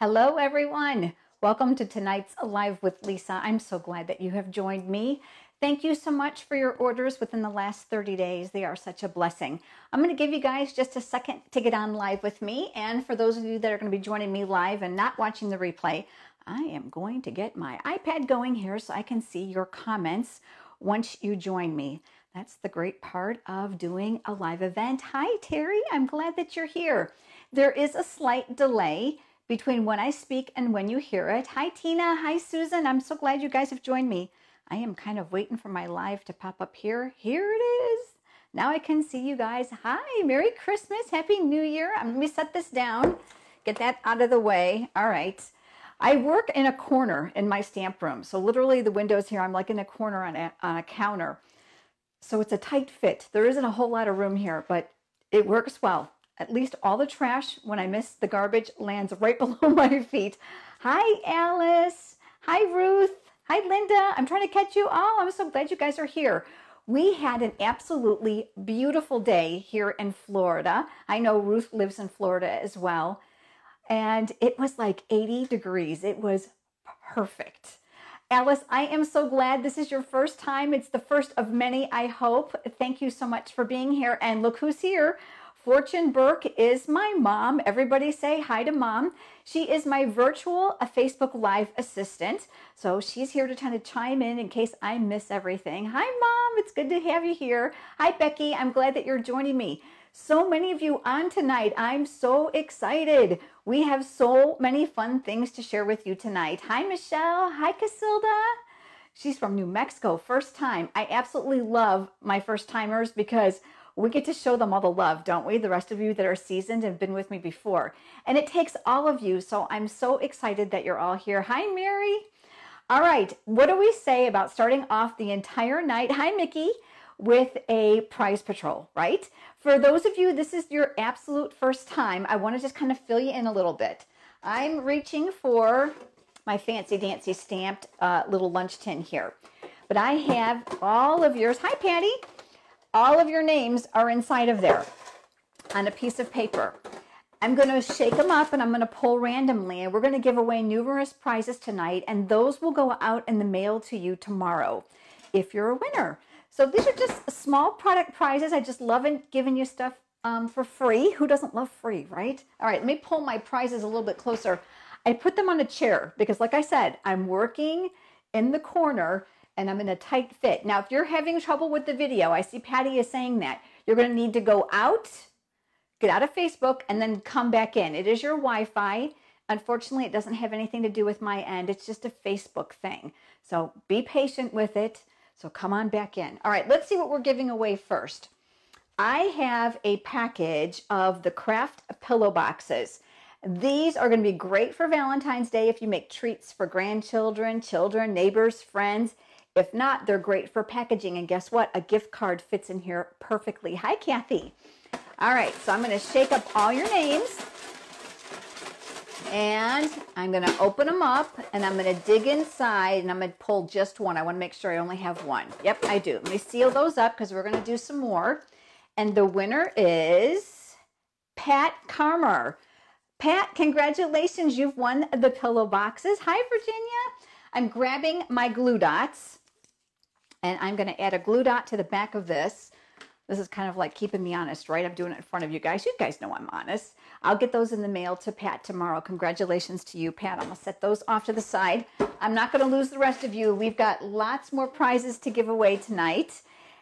Hello, everyone. Welcome to tonight's Live with Lisa. I'm so glad that you have joined me. Thank you so much for your orders within the last 30 days. They are such a blessing. I'm going to give you guys just a second to get on live with me. And for those of you that are going to be joining me live and not watching the replay, I am going to get my iPad going here so I can see your comments once you join me. That's the great part of doing a live event. Hi, Terry. I'm glad that you're here. There is a slight delay between when I speak and when you hear it. Hi, Tina. Hi, Susan. I'm so glad you guys have joined me. I am kind of waiting for my live to pop up here. Here it is. Now I can see you guys. Hi, Merry Christmas. Happy New Year. Let me set this down. Get that out of the way. All right. I work in a corner in my stamp room. So literally the windows here, I'm like in a corner on a counter. So it's a tight fit. There isn't a whole lot of room here, but it works well. At least all the trash, when I miss the garbage, lands right below my feet. Hi, Alice. Hi, Ruth. Hi, Linda. I'm trying to catch you. Oh, I'm so glad you guys are here. We had an absolutely beautiful day here in Florida. I know Ruth lives in Florida as well. And it was like 80 degrees. It was perfect. Alice, I am so glad this is your first time. It's the first of many, I hope. Thank you so much for being here. And look who's here. Fortune Burke is my mom. Everybody say hi to Mom. She is my virtual Facebook Live assistant. So she's here to kind of chime in case I miss everything. Hi, Mom. It's good to have you here. Hi, Becky. I'm glad that you're joining me. So many of you on tonight. I'm so excited. We have so many fun things to share with you tonight. Hi, Michelle. Hi, Casilda. She's from New Mexico. First time. I absolutely love my first timers because we get to show them all the love, don't we? The rest of you that are seasoned and have been with me before. And it takes all of you, so I'm so excited that you're all here. Hi, Mary. All right, what do we say about starting off the entire night, hi, Mickey, with a prize patrol, right? For those of you, this is your absolute first time, I want to just kind of fill you in a little bit. I'm reaching for my fancy dancy stamped little lunch tin here. But I have all of yours. Hi, Patty. All of your names are inside of there on a piece of paper. I'm going to shake them up and I'm going to pull randomly, and we're going to give away numerous prizes tonight, and those will go out in the mail to you tomorrow if you're a winner. So these are just small product prizes. I just love giving you stuff for free. Who doesn't love free, right? All right, let me pull my prizes a little bit closer. I put them on a chair because, like I said, I'm working in the corner and I'm in a tight fit. Now, if you're having trouble with the video, I see Patty is saying that, you're going to need to go out, get out of Facebook, and then come back in. It is your Wi-Fi. Unfortunately, it doesn't have anything to do with my end. It's just a Facebook thing. So be patient with it. So come on back in. All right, let's see what we're giving away first. I have a package of the craft pillow boxes. These are going to be great for Valentine's Day if you make treats for grandchildren, children, neighbors, friends. If not, they're great for packaging. And guess what? A gift card fits in here perfectly. Hi, Kathy. All right, so I'm going to shake up all your names. And I'm going to open them up, and I'm going to dig inside, and I'm going to pull just one. I want to make sure I only have one. Yep, I do. Let me seal those up because we're going to do some more. And the winner is Pat Carmer. Pat, congratulations. You've won the pillow boxes. Hi, Virginia. I'm grabbing my glue dots, and I'm going to add a glue dot to the back of this. This is kind of like keeping me honest, right? I'm doing it in front of you guys. You guys know I'm honest. I'll get those in the mail to Pat tomorrow. Congratulations to you, Pat. I'm going to set those off to the side. I'm not going to lose the rest of you. We've got lots more prizes to give away tonight.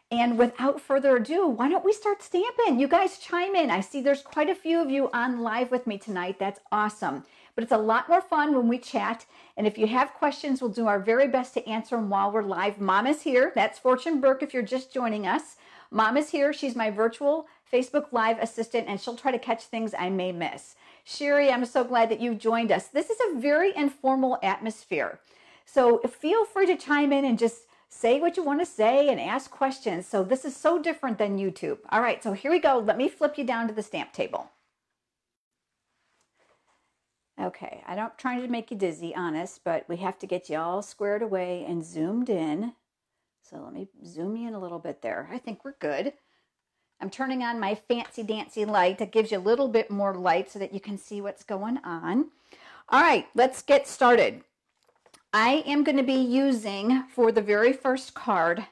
And without further ado, why don't we start stamping? You guys chime in. I see there's quite a few of you on live with me tonight. That's awesome. But it's a lot more fun when we chat. And if you have questions, we'll do our very best to answer them while we're live. Mom is here. That's Fortune Burke if you're just joining us. Mom is here. She's my virtual Facebook Live assistant, and she'll try to catch things I may miss. Sherry, I'm so glad that you've joined us. This is a very informal atmosphere. So feel free to chime in and just say what you want to say and ask questions. So this is so different than YouTube. All right, so here we go. Let me flip you down to the stamp table. Okay, I'm not trying to make you dizzy, honest, but we have to get you all squared away and zoomed in. So let me zoom you in a little bit there. I think we're good. I'm turning on my fancy dancy light that gives you a little bit more light so that you can see what's going on. All right, let's get started. I am going to be using, for the very first card,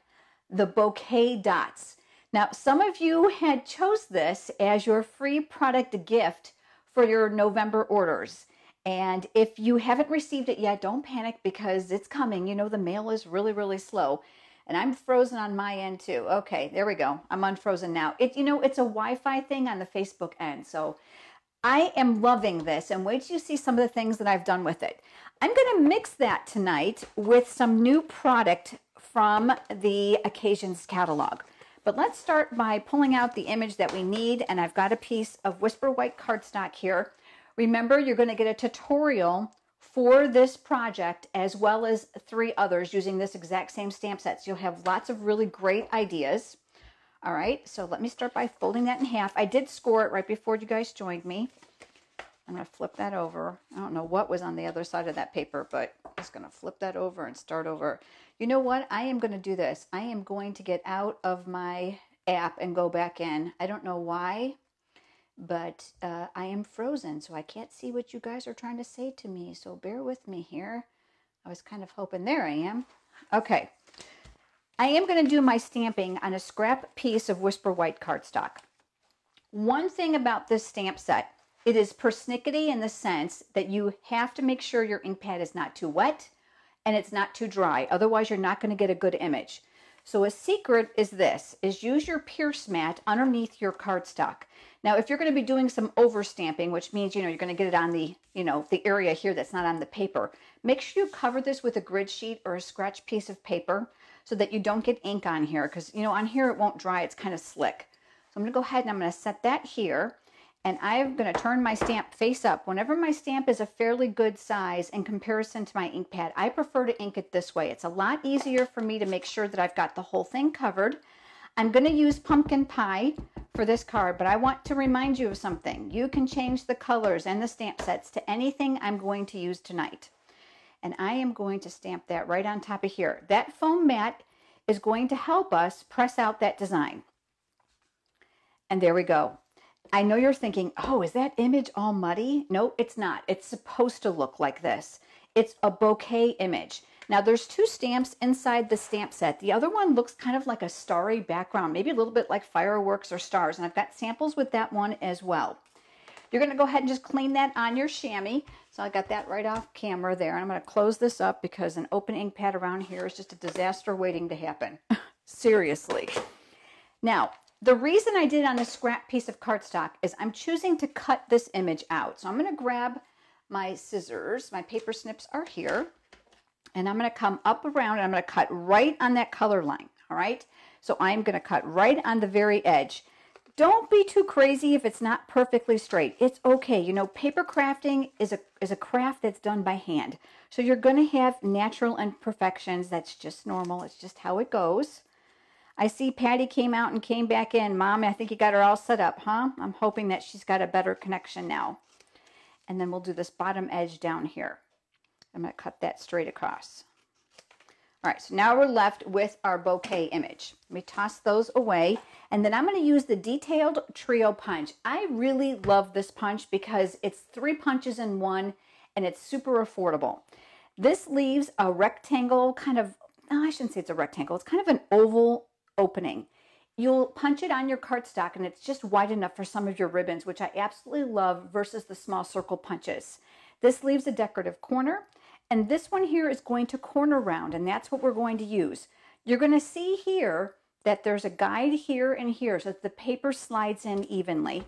the bouquet dots. Now, some of you had chose this as your free product gift for your November orders. And if you haven't received it yet, don't panic because it's coming. You know, the mail is really, really slow. And I'm frozen on my end too. Okay, there we go. I'm unfrozen now. It's a Wi-Fi thing on the Facebook end. So I am loving this, and wait till you see some of the things that I've done with it. I'm going to mix that tonight with some new product from the Occasions catalog. But let's start by pulling out the image that we need, and I've got a piece of Whisper White cardstock here. Remember, you're going to get a tutorial for this project as well as 3 others using this exact same stamp set. So you'll have lots of really great ideas. All right, so let me start by folding that in half. I did score it right before you guys joined me. I'm going to flip that over. I don't know what was on the other side of that paper, but I'm just going to flip that over and start over. You know what? I am going to do this. I am going to get out of my app and go back in. I don't know why, but I am frozen, so I can't see what you guys are trying to say to me. So bear with me here. I was kind of hoping. There I am. Okay. I am going to do my stamping on a scrap piece of Whisper White cardstock. One thing about this stamp set, it is persnickety in the sense that you have to make sure your ink pad is not too wet and it's not too dry. Otherwise, you're not going to get a good image. So a secret is use your Pierce mat underneath your cardstock. Now, if you're going to be doing some overstamping, which means, you're going to get it on the, the area here that's not on the paper, make sure you cover this with a grid sheet or a scratch piece of paper so that you don't get ink on here, because, on here it won't dry. It's kind of slick. So I'm going to go ahead and I'm going to set that here. And I'm going to turn my stamp face up. Whenever my stamp is a fairly good size in comparison to my ink pad, I prefer to ink it this way. It's a lot easier for me to make sure that I've got the whole thing covered. I'm going to use pumpkin pie for this card, but I want to remind you of something. You can change the colors and the stamp sets to anything I'm going to use tonight. And I am going to stamp that right on top of here. That foam mat is going to help us press out that design. And there we go. I know you're thinking, oh, is that image all muddy? No, it's not. It's supposed to look like this. It's a bouquet image. Now, there's 2 stamps inside the stamp set. The other one looks kind of like a starry background, maybe a little bit like fireworks or stars. And I've got samples with that one as well. You're going to go ahead and just clean that on your chamois. So I got that right off camera there. And I'm going to close this up because an open ink pad around here is just a disaster waiting to happen. Seriously. Now, the reason I did it on a scrap piece of cardstock is I'm choosing to cut this image out. So I'm going to grab my scissors. My paper snips are here. And I'm going to come up around and I'm going to cut right on that color line. All right. So I'm going to cut right on the very edge. Don't be too crazy if it's not perfectly straight. It's okay. Paper crafting is a craft that's done by hand. So you're going to have natural imperfections. That's just normal. It's just how it goes. I see Patty came out and came back in. Mom, I think you got her all set up, huh? I'm hoping that she's got a better connection now. And then we'll do this bottom edge down here. I'm going to cut that straight across. All right, so now we're left with our bouquet image. Let me toss those away. And then I'm going to use the Detailed Trio Punch. I really love this punch because it's 3 punches in one and it's super affordable. This leaves a rectangle kind of, no, I shouldn't say it's a rectangle. It's kind of an oval opening. You'll punch it on your cardstock and it's just wide enough for some of your ribbons, which I absolutely love, versus the small circle punches. This leaves a decorative corner, and this one here is going to corner round, and that's what we're going to use. You're going to see here that there's a guide here and here so that the paper slides in evenly.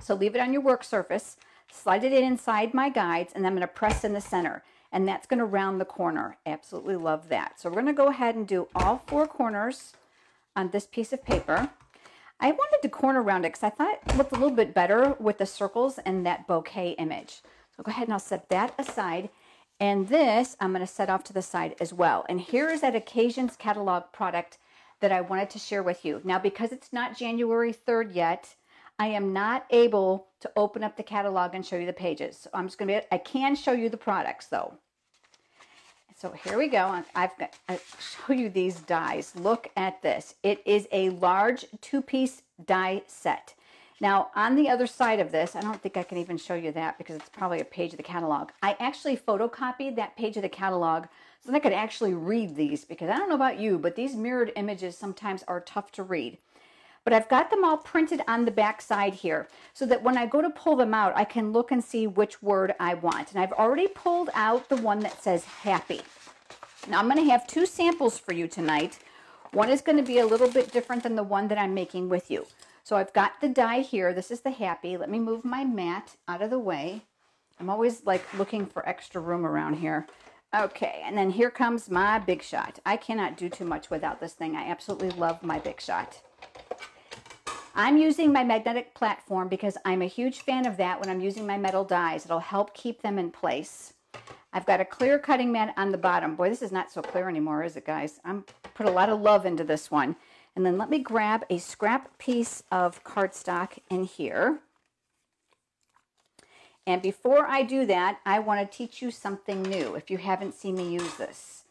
So leave it on your work surface, slide it in inside my guides, and I'm going to press in the center. And that's going to round the corner. Absolutely love that. So we're going to go ahead and do all 4 corners on this piece of paper. I wanted to corner round it because I thought it looked a little bit better with the circles and that bouquet image. So go ahead and I'll set that aside. And this I'm going to set off to the side as well. And here is that Occasions catalog product that I wanted to share with you. Now, because it's not January 3rd yet, I am not able to open up the catalog and show you the pages. So I'm just going to I can show you the products though. So here we go. I'll show you these dies. Look at this. It is a large 2-piece die set. Now, on the other side of this, I don't think I can even show you that because it's probably a page of the catalog. I actually photocopied that page of the catalog so that I could actually read these, because I don't know about you, but these mirrored images sometimes are tough to read. But I've got them all printed on the back side here so that when I go to pull them out, I can look and see which word I want. And I've already pulled out the one that says happy. Now, I'm going to have 2 samples for you tonight. One is going to be a little bit different than the one that I'm making with you. So I've got the die here. This is the happy. Let me move my mat out of the way. I'm always like looking for extra room around here. Okay, and then here comes my Big Shot. I cannot do too much without this thing. I absolutely love my Big Shot. I'm using my magnetic platform because I'm a huge fan of that when I'm using my metal dies. It'll help keep them in place. I've got a clear cutting mat on the bottom. Boy, this is not so clear anymore, is it, guys? I'm put a lot of love into this one. And then let me grab a scrap piece of cardstock in here. And before I do that, I want to teach you something new if you haven't seen me use this.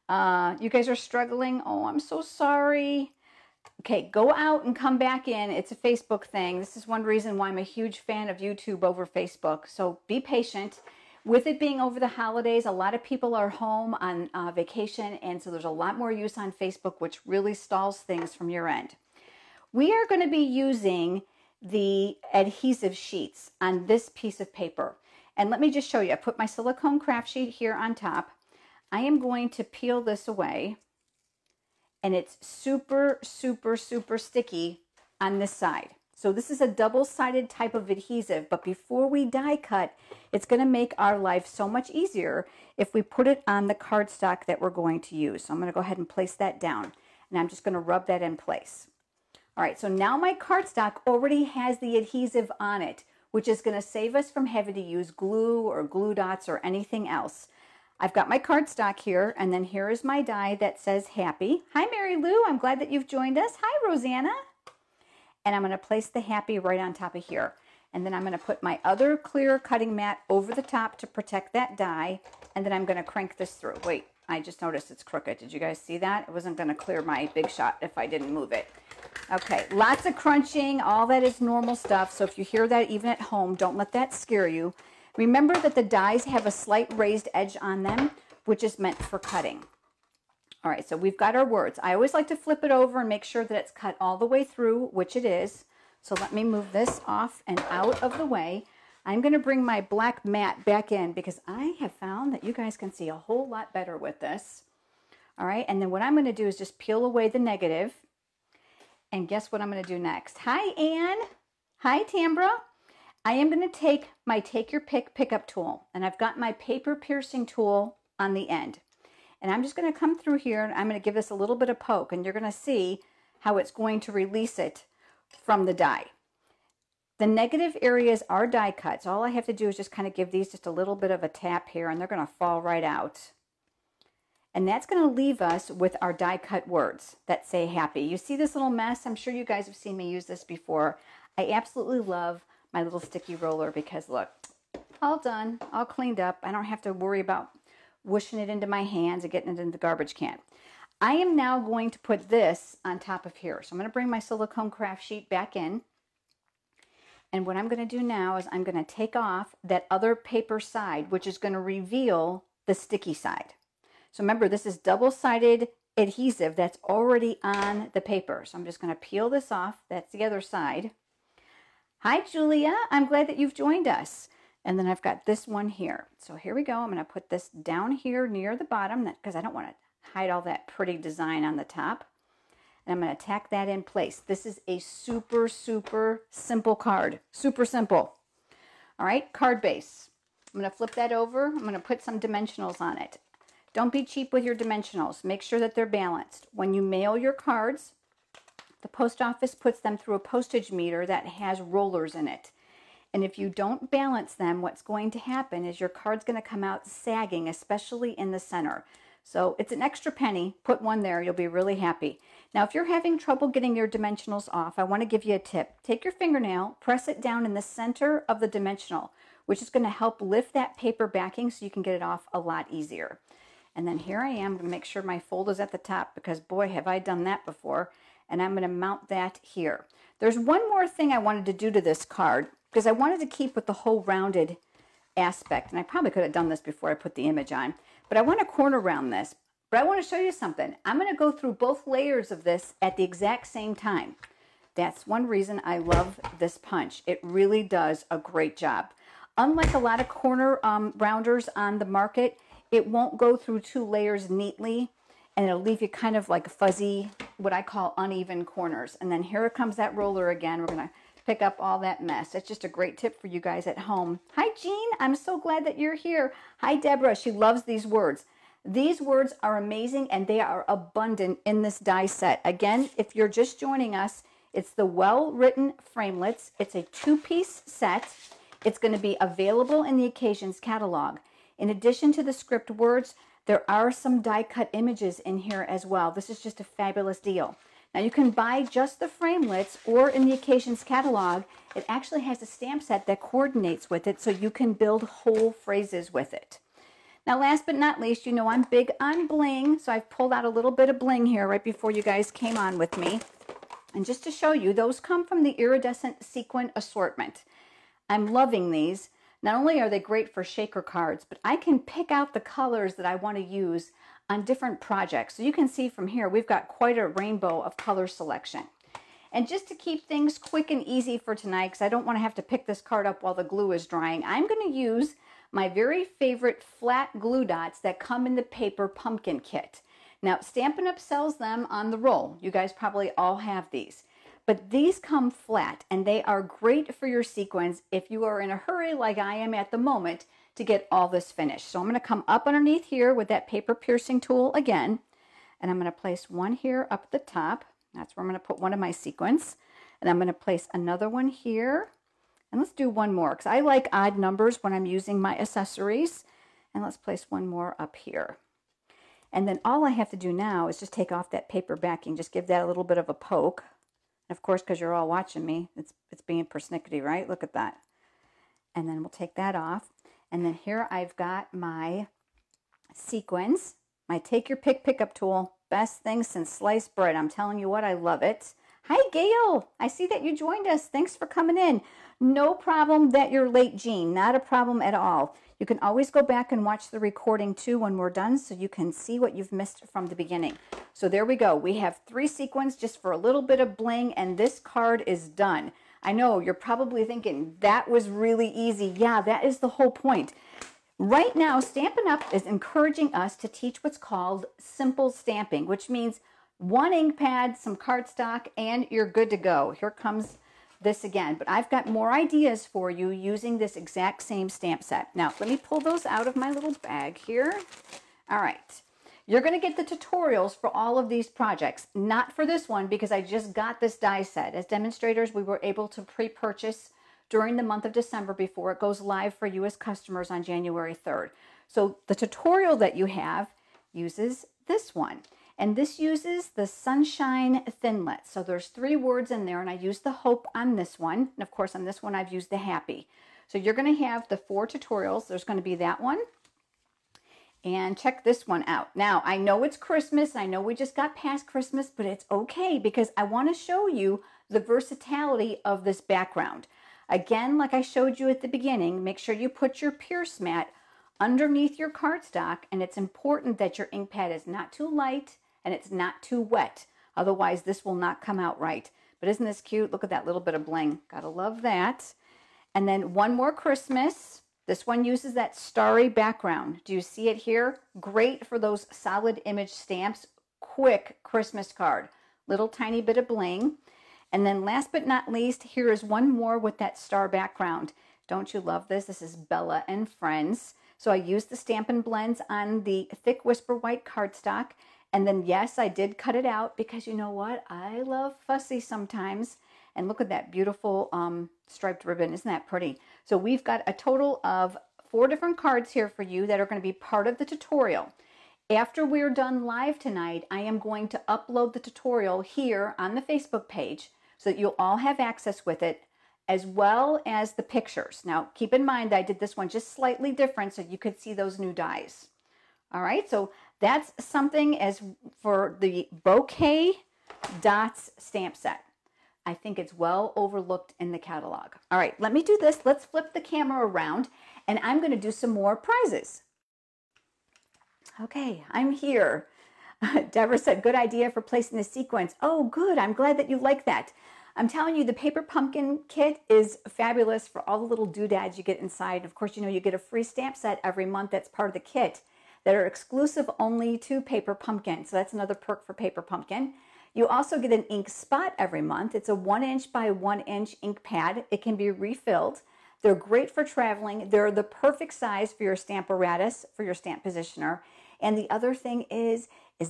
You guys are struggling? Oh, I'm so sorry. Okay, go out and come back in. It's a Facebook thing. This is one reason why I'm a huge fan of YouTube over Facebook. So be patient. With it being over the holidays, a lot of people are home on vacation, and so there's a lot more use on Facebook, which really stalls things from your end. We are going to be using the adhesive sheets on this piece of paper. And let me just show you. I put my silicone craft sheet here on top. I am going to peel this away, and it's super, super, super sticky on this side. So this is a double-sided type of adhesive, but before we die cut, it's going to make our life so much easier if we put it on the cardstock that we're going to use. So I'm going to go ahead and place that down, and I'm just going to rub that in place. All right, so now my cardstock already has the adhesive on it, which is going to save us from having to use glue or glue dots or anything else. I've got my cardstock here, and then here is my die that says happy. Hi, Mary Lou. I'm glad that you've joined us. Hi, Rosanna. And I'm going to place the happy right on top of here. And then I'm going to put my other clear cutting mat over the top to protect that die. And then I'm going to crank this through. Wait, I just noticed it's crooked. Did you guys see that? It wasn't going to clear my Big Shot if I didn't move it. Okay, lots of crunching. All that is normal stuff. So if you hear that even at home, don't let that scare you. Remember that the dies have a slight raised edge on them, which is meant for cutting. All right, so we've got our words. I always like to flip it over and make sure that it's cut all the way through, which it is. So let me move this off and out of the way. I'm going to bring my black mat back in because I have found that you guys can see a whole lot better with this. All right, and then what I'm going to do is just peel away the negative. And guess what I'm going to do next? Hi, Anne. Hi, Tambra. I am going to take my Take Your Pick pickup tool, and I've got my paper piercing tool on the end. And I'm just going to come through here, and I'm going to give this a little bit of poke, and you're going to see how it's going to release it from the die. The negative areas are die cuts. All I have to do is just kind of give these just a little bit of a tap here, and they're going to fall right out. And that's going to leave us with our die cut words that say happy. You see this little mess? I'm sure you guys have seen me use this before. I absolutely love my little sticky roller because look, all done, all cleaned up. I don't have to worry about whooshing it into my hands and getting it in the garbage can. I am now going to put this on top of here. So I'm going to bring my silicone craft sheet back in. And what I'm going to do now is I'm going to take off that other paper side, which is going to reveal the sticky side. So remember, this is double-sided adhesive that's already on the paper. So I'm just going to peel this off. That's the other side. Hi, Julia. I'm glad that you've joined us. And then I've got this one here. So here we go. I'm going to put this down here near the bottom because I don't want to hide all that pretty design on the top. And I'm going to tack that in place. This is a super, super simple card. Super simple. All right, card base. I'm going to flip that over. I'm going to put some dimensionals on it. Don't be cheap with your dimensionals. Make sure that they're balanced. When you mail your cards, the post office puts them through a postage meter that has rollers in it. And if you don't balance them, what's going to happen is your card's going to come out sagging, especially in the center. So it's an extra penny. Put one there. You'll be really happy. Now, if you're having trouble getting your dimensionals off, I want to give you a tip. Take your fingernail, press it down in the center of the dimensional, which is going to help lift that paper backing so you can get it off a lot easier. And then here I am. I'm going to make sure my fold is at the top because, boy, have I done that before. and I'm going to mount that here. There's one more thing I wanted to do to this card, because I wanted to keep with the whole rounded aspect, and I probably could have done this before I put the image on, but I want to corner round this. But I want to show you something. I'm going to go through both layers of this at the exact same time. That's one reason I love this punch. It really does a great job. Unlike a lot of corner rounders on the market, it won't go through 2 layers neatly, and it'll leave you kind of like fuzzy, what I call uneven corners. And then here comes that roller again. We're going to pick up all that mess. It's just a great tip for you guys at home. Hi, Jean. I'm so glad that you're here. Hi, Deborah. She loves these words. These words are amazing, and they are abundant in this die set. Again, if you're just joining us, it's the Well-Written Framelits. It's a 2-piece set. It's going to be available in the Occasions catalog. In addition to the script words, there are some die-cut images in here as well. This is just a fabulous deal. Now, you can buy just the framelits, or in the Occasions catalog, it actually has a stamp set that coordinates with it, so you can build whole phrases with it. Now, last but not least, you know I'm big on bling, so I've pulled out a little bit of bling here right before you guys came on with me. And just to show you, those come from the Iridescent Sequin Assortment. I'm loving these. Not only are they great for shaker cards, but I can pick out the colors that I want to use on different projects. So you can see from here, we've got quite a rainbow of color selection. And just to keep things quick and easy for tonight, because I don't want to have to pick this card up while the glue is drying, I'm going to use my very favorite flat glue dots that come in the paper pumpkin kit. Now, Stampin' Up! Sells them on the roll. You guys probably all have these. But these come flat, and they are great for your sequins if you are in a hurry like I am at the moment to get all this finished. So I'm going to come up underneath here with that paper piercing tool again, and I'm going to place one here up at the top. That's where I'm going to put one of my sequins. And I'm going to place another one here. And let's do one more, because I like odd numbers when I'm using my accessories. And let's place one more up here. And then all I have to do now is just take off that paper backing, just give that a little bit of a poke. And of course, because you're all watching me, it's being persnickety, right? Look at that. And then we'll take that off. And then here I've got my sequins, my Take Your Pick pickup tool. Best thing since sliced bread. I'm telling you what, I love it. Hi, Gail. I see that you joined us. Thanks for coming in. No problem that you're late, Jean. Not a problem at all. You can always go back and watch the recording too when we're done, so you can see what you've missed from the beginning. So there we go. We have 3 sequins just for a little bit of bling, and this card is done. I know you're probably thinking that was really easy. Yeah, that is the whole point. Right now, Stampin' Up! Is encouraging us to teach what's called simple stamping, which means 1 ink pad, some cardstock, and you're good to go. Here comes this again, but I've got more ideas for you using this exact same stamp set. Now, let me pull those out of my little bag here. All right. You're going to get the tutorials for all of these projects, not for this one because I just got this die set. As demonstrators, we were able to pre-purchase during the month of December before it goes live for you as customers on January 3rd. So the tutorial that you have uses this one. And this uses the Sunshine Thinlet. So there's 3 words in there, and I used the hope on this one. And of course, on this one, I've used the happy. So you're going to have the 4 tutorials. There's going to be that one. And check this one out. Now, I know it's Christmas. I know we just got past Christmas, but it's okay because I want to show you the versatility of this background. Again, like I showed you at the beginning, make sure you put your Pierce mat underneath your cardstock, and it's important that your ink pad is not too light and it's not too wet. Otherwise, this will not come out right. But isn't this cute? Look at that little bit of bling. Gotta love that. And then One More Christmas. This one uses that starry background. Do you see it here? Great for those solid image stamps. Quick Christmas card. Little tiny bit of bling. And then last but not least, here is one more with that star background. Don't you love this? This is Bella and Friends. So I used the Stampin' Blends on the thick Whisper White cardstock. And then, yes, I did cut it out because you know what? I love fussy sometimes. And look at that beautiful striped ribbon. Isn't that pretty? So we've got a total of 4 different cards here for you that are going to be part of the tutorial. After we're done live tonight, I am going to upload the tutorial here on the Facebook page so that you'll all have access with it, as well as the pictures. Now, keep in mind that I did this one just slightly different so you could see those new dies. All right, so that's something as for the bouquet Dots stamp set. I think it's well overlooked in the catalog. All right, let me do this. Let's flip the camera around, and I'm going to do some more prizes. Okay, I'm here. Deborah said, good idea for placing the sequence. Oh, good. I'm glad that you like that. I'm telling you, the Paper Pumpkin kit is fabulous for all the little doodads you get inside. Of course, you know, you get a free stamp set every month that's part of the kit that are exclusive only to Paper Pumpkin. So that's another perk for Paper Pumpkin. You also get an ink spot every month. It's a 1-inch by 1-inch ink pad. It can be refilled. They're great for traveling. They're the perfect size for your Stamparatus, for your stamp positioner. And the other thing is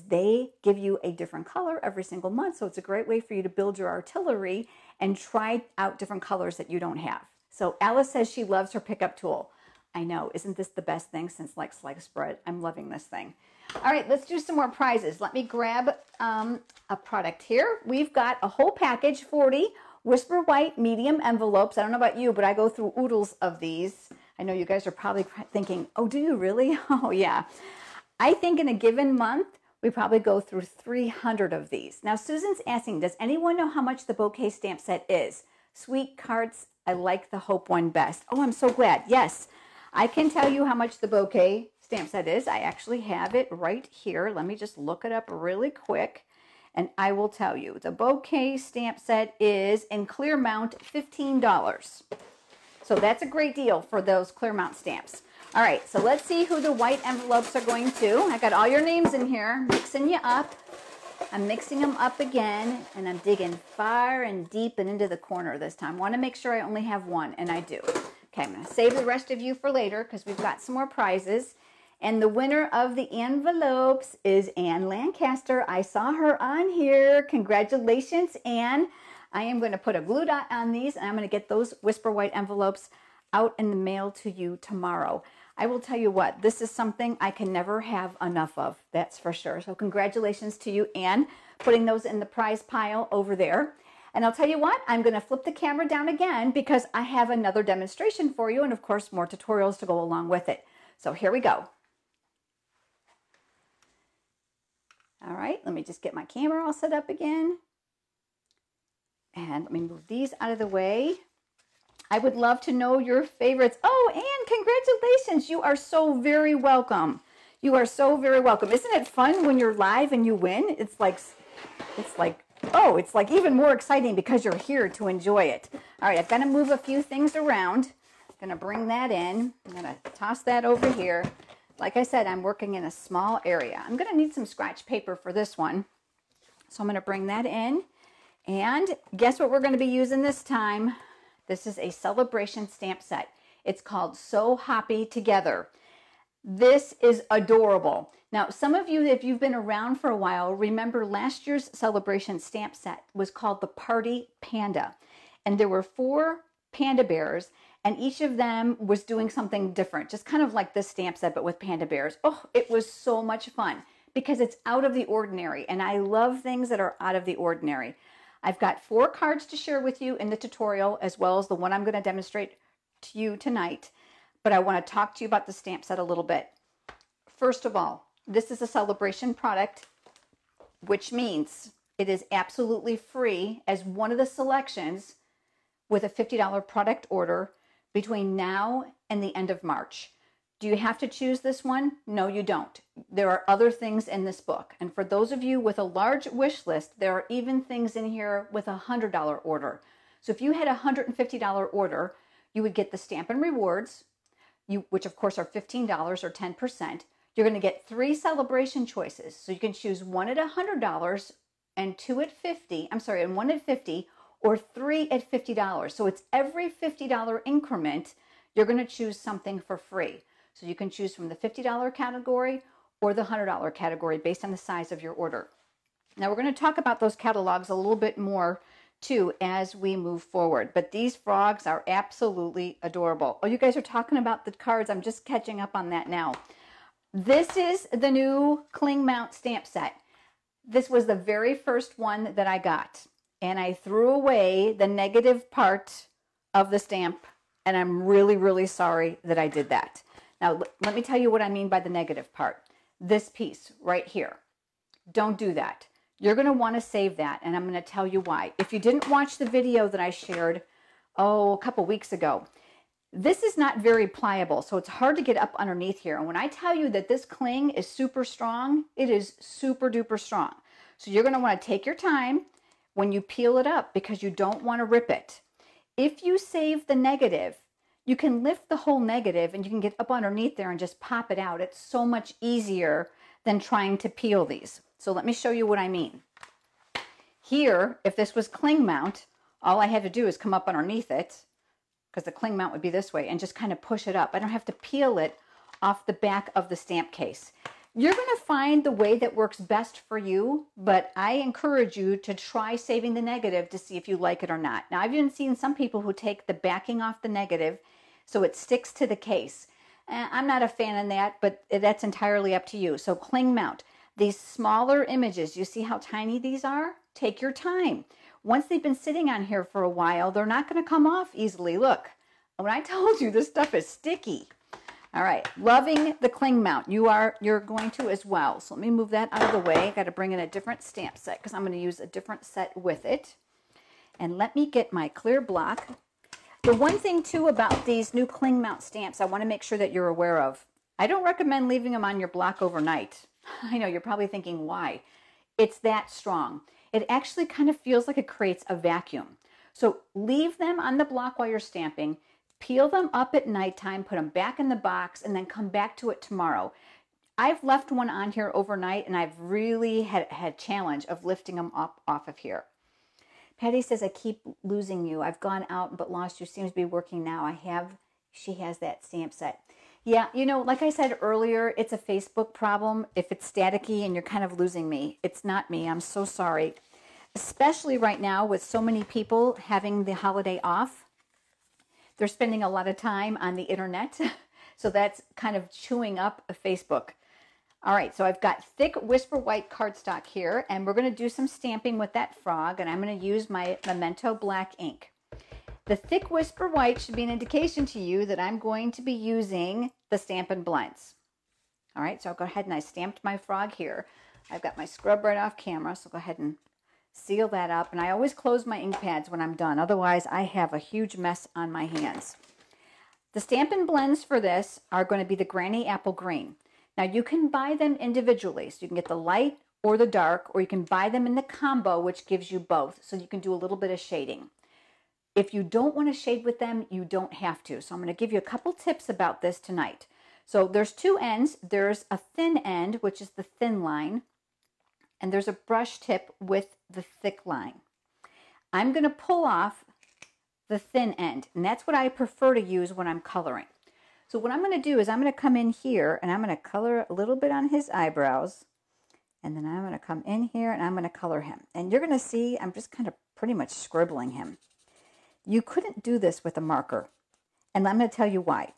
they give you a different color every single month. So it's a great way for you to build your artillery and try out different colors that you don't have. So Alice says she loves her pickup tool. I know, isn't this the best thing since sliced bread? I'm loving this thing. All right, let's do some more prizes. Let me grab a product here. We've got a whole package, 40 Whisper White medium envelopes. I don't know about you, but I go through oodles of these. I know you guys are probably thinking, oh, do you really? Oh, yeah. I think in a given month, we probably go through 300 of these. Now, Susan's asking, does anyone know how much the bouquet stamp set is? Sweet cards, I like the Hope one best. Oh, I'm so glad. Yes, I can tell you how much the bouquet stamp set is. I actually have it right here. Let me just look it up really quick, and I will tell you. The bouquet stamp set is, in Clearmount, $15. So that's a great deal for those Clearmount stamps. All right, so let's see who the white envelopes are going to. I got all your names in here, mixing you up. I'm mixing them up again, and I'm digging far and deep and into the corner this time. I want to make sure I only have one, and I do. Okay, I'm going to save the rest of you for later because we've got some more prizes. And the winner of the envelopes is Ann Lancaster. I saw her on here. Congratulations, Ann. I am going to put a glue dot on these, and I'm going to get those Whisper White envelopes out in the mail to you tomorrow. I will tell you what, this is something I can never have enough of, that's for sure. So congratulations to you, Ann, putting those in the prize pile over there. And I'll tell you what, I'm going to flip the camera down again because I have another demonstration for you and, of course, more tutorials to go along with it. So here we go. All right, let me just get my camera all set up again. And let me move these out of the way. I would love to know your favorites. Oh, Anne, congratulations. You are so very welcome. You are so very welcome. Isn't it fun when you're live and you win? It's like even more exciting because you're here to enjoy it. All right, I've got to move a few things around. I'm going to bring that in. I'm going to toss that over here. Like I said, I'm working in a small area. I'm going to need some scratch paper for this one. So I'm going to bring that in. And guess what we're going to be using this time? This is a celebration stamp set. It's called So Happy Together. This is adorable. Now, some of you, if you've been around for a while, remember last year's celebration stamp set was called the Party Panda. And there were 4 panda bears, and each of them was doing something different, just kind of like this stamp set, but with panda bears. Oh, it was so much fun because it's out of the ordinary, and I love things that are out of the ordinary. I've got 4 cards to share with you in the tutorial, as well as the one I'm going to demonstrate to you tonight. But I want to talk to you about the stamp set a little bit. First of all, this is a celebration product, which means it is absolutely free as one of the selections with a $50 product order between now and the end of March. Do you have to choose this one? No, you don't. There are other things in this book. And for those of you with a large wish list, there are even things in here with a $100 order. So if you had a $150 order, you would get the Stampin' Rewards, which of course are $15 or 10%. You're going to get 3 celebration choices. So you can choose one at $100 and 2 at $50. I'm sorry, and 1 at $50 or 3 at $50. So it's every $50 increment, you're going to choose something for free. So you can choose from the $50 category or the $100 category based on the size of your order. Now we're going to talk about those catalogs a little bit more too as we move forward. But these frogs are absolutely adorable. Oh, you guys are talking about the cards. I'm just catching up on that now. This is the new Cling Mount stamp set. This was the very first one that I got. And I threw away the negative part of the stamp. And I'm really, really sorry that I did that. Now, let me tell you what I mean by the negative part. This piece right here. Don't do that. You're going to want to save that, and I'm going to tell you why. If you didn't watch the video that I shared, a couple weeks ago, this is not very pliable, so it's hard to get up underneath here. And when I tell you that this cling is super strong, it is super duper strong. So you're going to want to take your time when you peel it up because you don't want to rip it. If you save the negative, you can lift the whole negative and you can get up underneath there and just pop it out. It's so much easier than trying to peel these. So let me show you what I mean. Here, if this was cling mount, all I had to do is come up underneath it, because the cling mount would be this way, and just kind of push it up. I don't have to peel it off the back of the stamp case. You're going to find the way that works best for you, but I encourage you to try saving the negative to see if you like it or not. Now, I've even seen some people who take the backing off the negative so it sticks to the case. I'm not a fan of that, but that's entirely up to you. So cling mount. These smaller images, you see how tiny these are? Take your time. Once they've been sitting on here for a while, they're not going to come off easily. Look, when I told you this stuff is sticky. All right, loving the cling mount. You're going to as well. So let me move that out of the way. I got to bring in a different stamp set because I'm going to use a different set with it. And let me get my clear block. The one thing too about these new cling mount stamps I want to make sure that you're aware of. I don't recommend leaving them on your block overnight. I know you're probably thinking why. It's that strong. It actually kind of feels like it creates a vacuum. So leave them on the block while you're stamping, peel them up at nighttime, put them back in the box, and then come back to it tomorrow. I've left one on here overnight, and I've really had a challenge of lifting them up off of here. Patty says, I keep losing you. I've gone out but lost you. Seems to be working now. She has that stamp set. Yeah, you know, like I said earlier, it's a Facebook problem. If it's staticky and you're kind of losing me, it's not me. I'm so sorry. Especially right now with so many people having the holiday off. They're spending a lot of time on the internet. So that's kind of chewing up a Facebook. All right, so I've got thick Whisper White cardstock here, and we're going to do some stamping with that frog, and I'm going to use my Memento black ink. The thick Whisper White should be an indication to you that I'm going to be using the Stampin' Blends. All right, so I'll go ahead and I stamped my frog here. I've got my scrub right off camera, so go ahead and seal that up. And I always close my ink pads when I'm done. Otherwise, I have a huge mess on my hands. The Stampin' Blends for this are going to be the Granny Apple Green. Now, you can buy them individually. So you can get the light or the dark, or you can buy them in the combo, which gives you both. So you can do a little bit of shading. If you don't want to shade with them, you don't have to. So I'm going to give you a couple tips about this tonight. So there's two ends. There's a thin end, which is the thin line, and there's a brush tip with the thick line. I'm going to pull off the thin end, and that's what I prefer to use when I'm coloring. So what I'm going to do is I'm going to come in here, and I'm going to color a little bit on his eyebrows, and then I'm going to come in here, and I'm going to color him. And you're going to see I'm just kind of pretty much scribbling him. You couldn't do this with a marker, and I'm going to tell you why.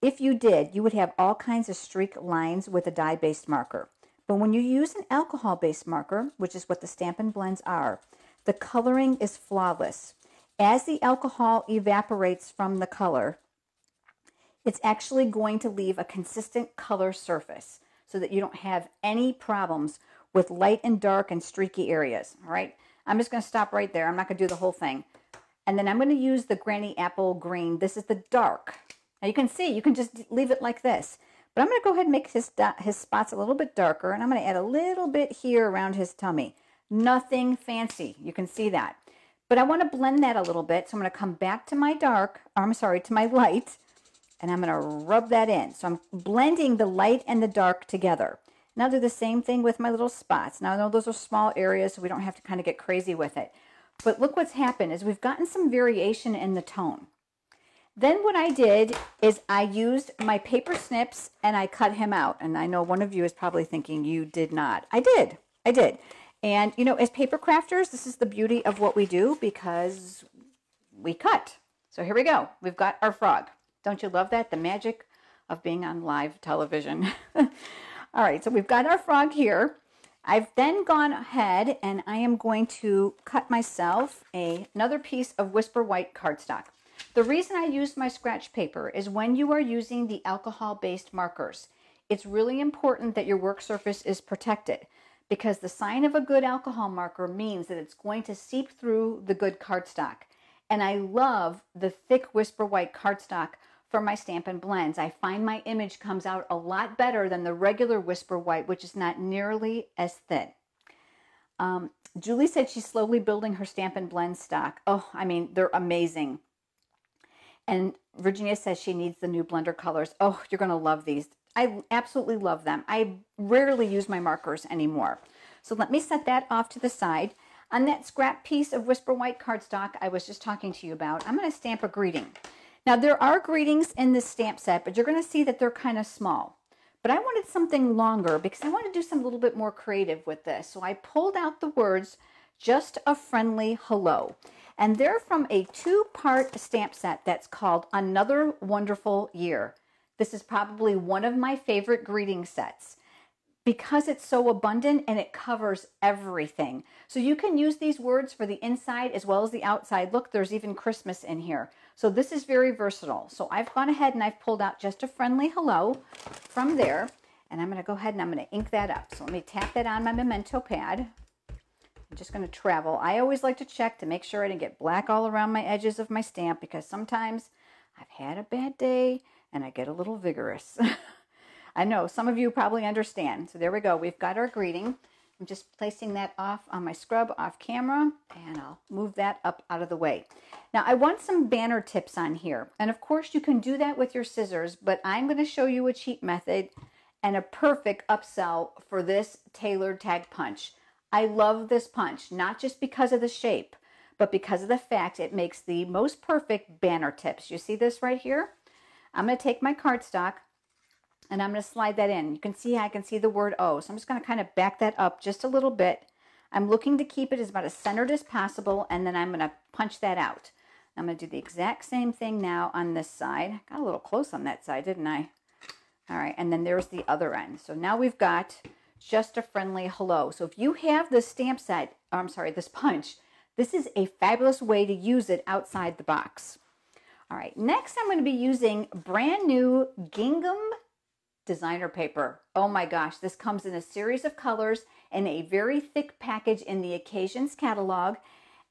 If you did, you would have all kinds of streak lines with a dye-based marker. But when you use an alcohol-based marker, which is what the Stampin' Blends are, the coloring is flawless. As the alcohol evaporates from the color, it's actually going to leave a consistent color surface so that you don't have any problems with light and dark and streaky areas. All right, I'm just going to stop right there. I'm not going to do the whole thing. And then I'm going to use the Granny Apple Green. This is the dark. Now you can see, you can just leave it like this. But I'm going to go ahead and make his spots a little bit darker. And I'm going to add a little bit here around his tummy. Nothing fancy. You can see that. But I want to blend that a little bit. So I'm going to come back to my to my light. And I'm going to rub that in. So I'm blending the light and the dark together. And I'll do the same thing with my little spots. Now I know those are small areas, so we don't have to kind of get crazy with it. But look what's happened is we've gotten some variation in the tone. Then what I did is I used my paper snips and I cut him out. And I know one of you is probably thinking you did not. I did. And you know, as paper crafters, this is the beauty of what we do because we cut. So here we go. We've got our frog. Don't you love that? The magic of being on live television. All right, so we've got our frog here. I've then gone ahead and I am going to cut myself another piece of Whisper White cardstock. The reason I used my scratch paper is when you are using the alcohol-based markers, it's really important that your work surface is protected because the sign of a good alcohol marker means that it's going to seep through the good cardstock. And I love the thick Whisper White cardstock for my Stampin' Blends. I find my image comes out a lot better than the regular Whisper White, which is not nearly as thin. Julie said she's slowly building her Stampin' Blend stock. Oh, I mean, they're amazing. And Virginia says she needs the new blender colors. Oh, you're going to love these. I absolutely love them. I rarely use my markers anymore. So let me set that off to the side. On that scrap piece of Whisper White cardstock I was just talking to you about, I'm going to stamp a greeting. Now, there are greetings in this stamp set, but you're going to see that they're kind of small. But I wanted something longer because I want to do some little bit more creative with this. So I pulled out the words, "Just a Friendly Hello." And they're from a 2-part stamp set that's called Another Wonderful Year. This is probably one of my favorite greeting sets because it's so abundant and it covers everything. So you can use these words for the inside as well as the outside. Look, there's even Christmas in here. So this is very versatile. So I've gone ahead and I've pulled out Just a Friendly Hello from there. And I'm going to go ahead and I'm going to ink that up. So let me tap that on my Memento pad. I'm just going to travel. I always like to check to make sure I didn't get black all around my edges of my stamp because sometimes I've had a bad day and I get a little vigorous. I know some of you probably understand. So there we go. We've got our greeting. I'm just placing that off on my scrub off camera and I'll move that up out of the way. Now I want some banner tips on here. And of course you can do that with your scissors, but I'm going to show you a cheat method and a perfect upsell for this tailored tag punch. I love this punch, not just because of the shape, but because of the fact it makes the most perfect banner tips. You see this right here? I'm going to take my cardstock and I'm going to slide that in. You can see I can see the word O. So I'm just going to kind of back that up just a little bit. I'm looking to keep it as about as centered as possible, and then I'm going to punch that out. I'm going to do the exact same thing now on this side. Got a little close on that side, didn't I? All right, and then there's the other end. So now we've got Just a Friendly Hello. So if you have this stamp set, or I'm sorry, this punch, this is a fabulous way to use it outside the box. All right, next I'm going to be using brand new Gingham designer paper. Oh my gosh, this comes in a series of colors and a very thick package in the Occasions catalog,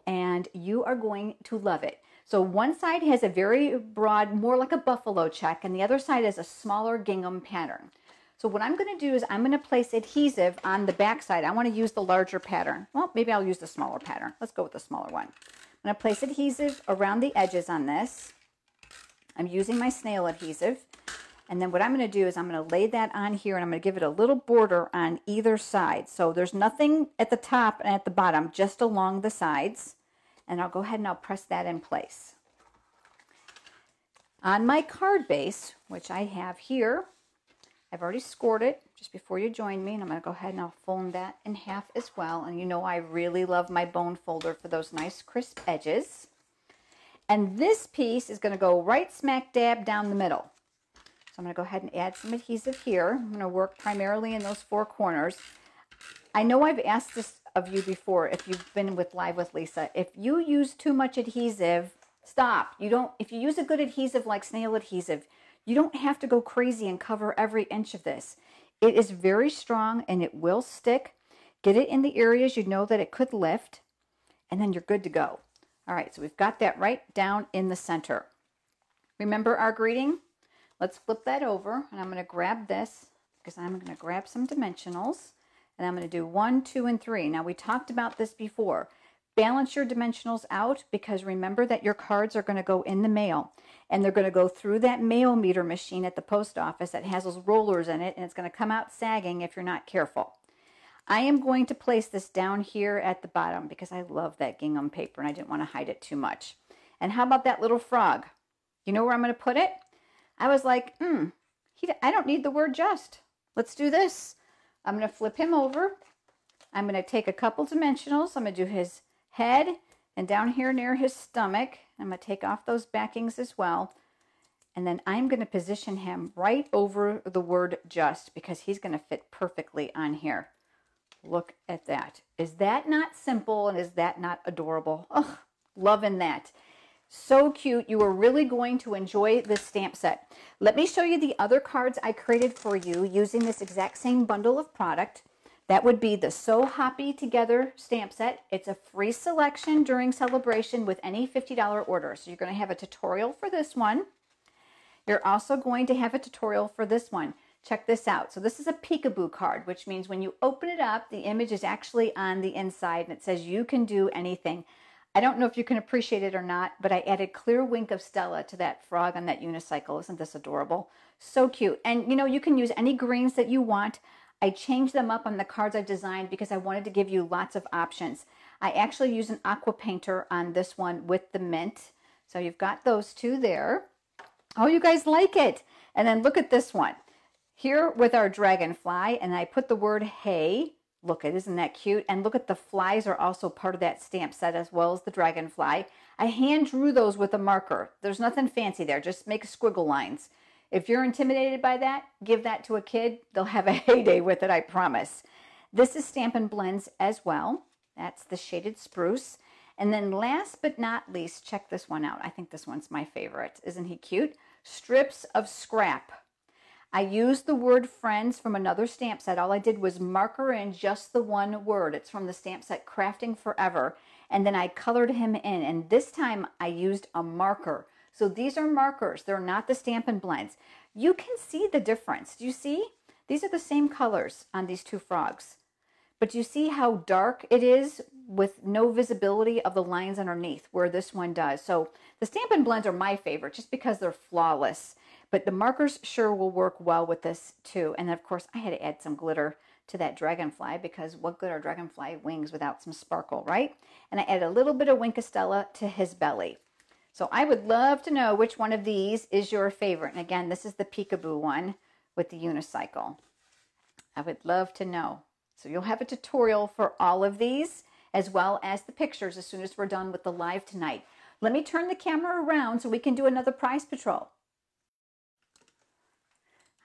and you are going to love it. So one side has a very broad, more like a buffalo check, and the other side is a smaller gingham pattern. So what I'm going to do is I'm going to place adhesive on the back side. I want to use the larger pattern. Well, maybe I'll use the smaller pattern. Let's go with the smaller one. I'm going to place adhesive around the edges on this. I'm using my snail adhesive. And then what I'm going to do is I'm going to lay that on here, and I'm going to give it a little border on either side. So there's nothing at the top and at the bottom, just along the sides. And I'll go ahead and I'll press that in place. On my card base, which I have here, I've already scored it just before you joined me, and I'm going to go ahead and I'll fold that in half as well. And you know I really love my bone folder for those nice crisp edges. And this piece is going to go right smack dab down the middle. So I'm going to go ahead and add some adhesive here. I'm going to work primarily in those 4 corners. I know I've asked this of you before if you've been with Live with Lisa. If you use too much adhesive, stop. If you use a good adhesive like snail adhesive, you don't have to go crazy and cover every inch of this. It is very strong and it will stick. Get it in the areas you know that it could lift, and then you're good to go. All right, so we've got that right down in the center. Remember our greeting? Let's flip that over, and I'm going to grab this because I'm going to grab some dimensionals, and I'm going to do 1, 2, and 3. Now, we talked about this before. Balance your dimensionals out because remember that your cards are going to go in the mail, and they're going to go through that mail meter machine at the post office that has those rollers in it, and it's going to come out sagging if you're not careful. I am going to place this down here at the bottom because I love that gingham paper and I didn't want to hide it too much. And how about that little frog? You know where I'm going to put it? I was like, I don't need the word just. Let's do this. I'm going to flip him over. I'm going to take a couple dimensionals. I'm going to do his head and down here near his stomach. I'm going to take off those backings as well. And then I'm going to position him right over the word just because he's going to fit perfectly on here. Look at that. Is that not simple and is that not adorable? Oh, loving that. So cute. You are really going to enjoy this stamp set. Let me show you the other cards I created for you using this exact same bundle of product. That would be the So Happy Together stamp set. It's a free selection during celebration with any $50 order. So you're going to have a tutorial for this one. You're also going to have a tutorial for this one. Check this out. So this is a peekaboo card, which means when you open it up, the image is actually on the inside and it says you can do anything. I don't know if you can appreciate it or not, but I added clear wink of Stella to that frog on that unicycle. Isn't this adorable? So cute. And you know, you can use any greens that you want. I changed them up on the cards I've designed because I wanted to give you lots of options. I actually use an aqua painter on this one with the mint. So you've got those two there. Oh, you guys like it. And then look at this one. Here with our dragonfly, and I put the word hey. Look, isn't that cute? And look at the flies are also part of that stamp set as well as the dragonfly. I hand drew those with a marker. There's nothing fancy there. Just make squiggle lines. If you're intimidated by that, give that to a kid. They'll have a heyday with it, I promise. This is Stampin' Blends as well. That's the shaded spruce. And then last but not least, check this one out. I think this one's my favorite. Isn't he cute? Strips of scrap. I used the word friends from another stamp set. All I did was marker in just the one word. It's from the stamp set Crafting Forever. And then I colored him in. And this time I used a marker. So these are markers. They're not the Stampin' Blends. You can see the difference. Do you see? These are the same colors on these two frogs. But you see how dark it is with no visibility of the lines underneath, where this one does. So the Stampin' Blends are my favorite just because they're flawless. But the markers sure will work well with this too. And of course, I had to add some glitter to that dragonfly because what good are dragonfly wings without some sparkle, right? And I added a little bit of Wink of Stella to his belly. So I would love to know which one of these is your favorite. And again, this is the peekaboo one with the unicycle. I would love to know. So you'll have a tutorial for all of these as well as the pictures as soon as we're done with the live tonight. Let me turn the camera around so we can do another prize patrol.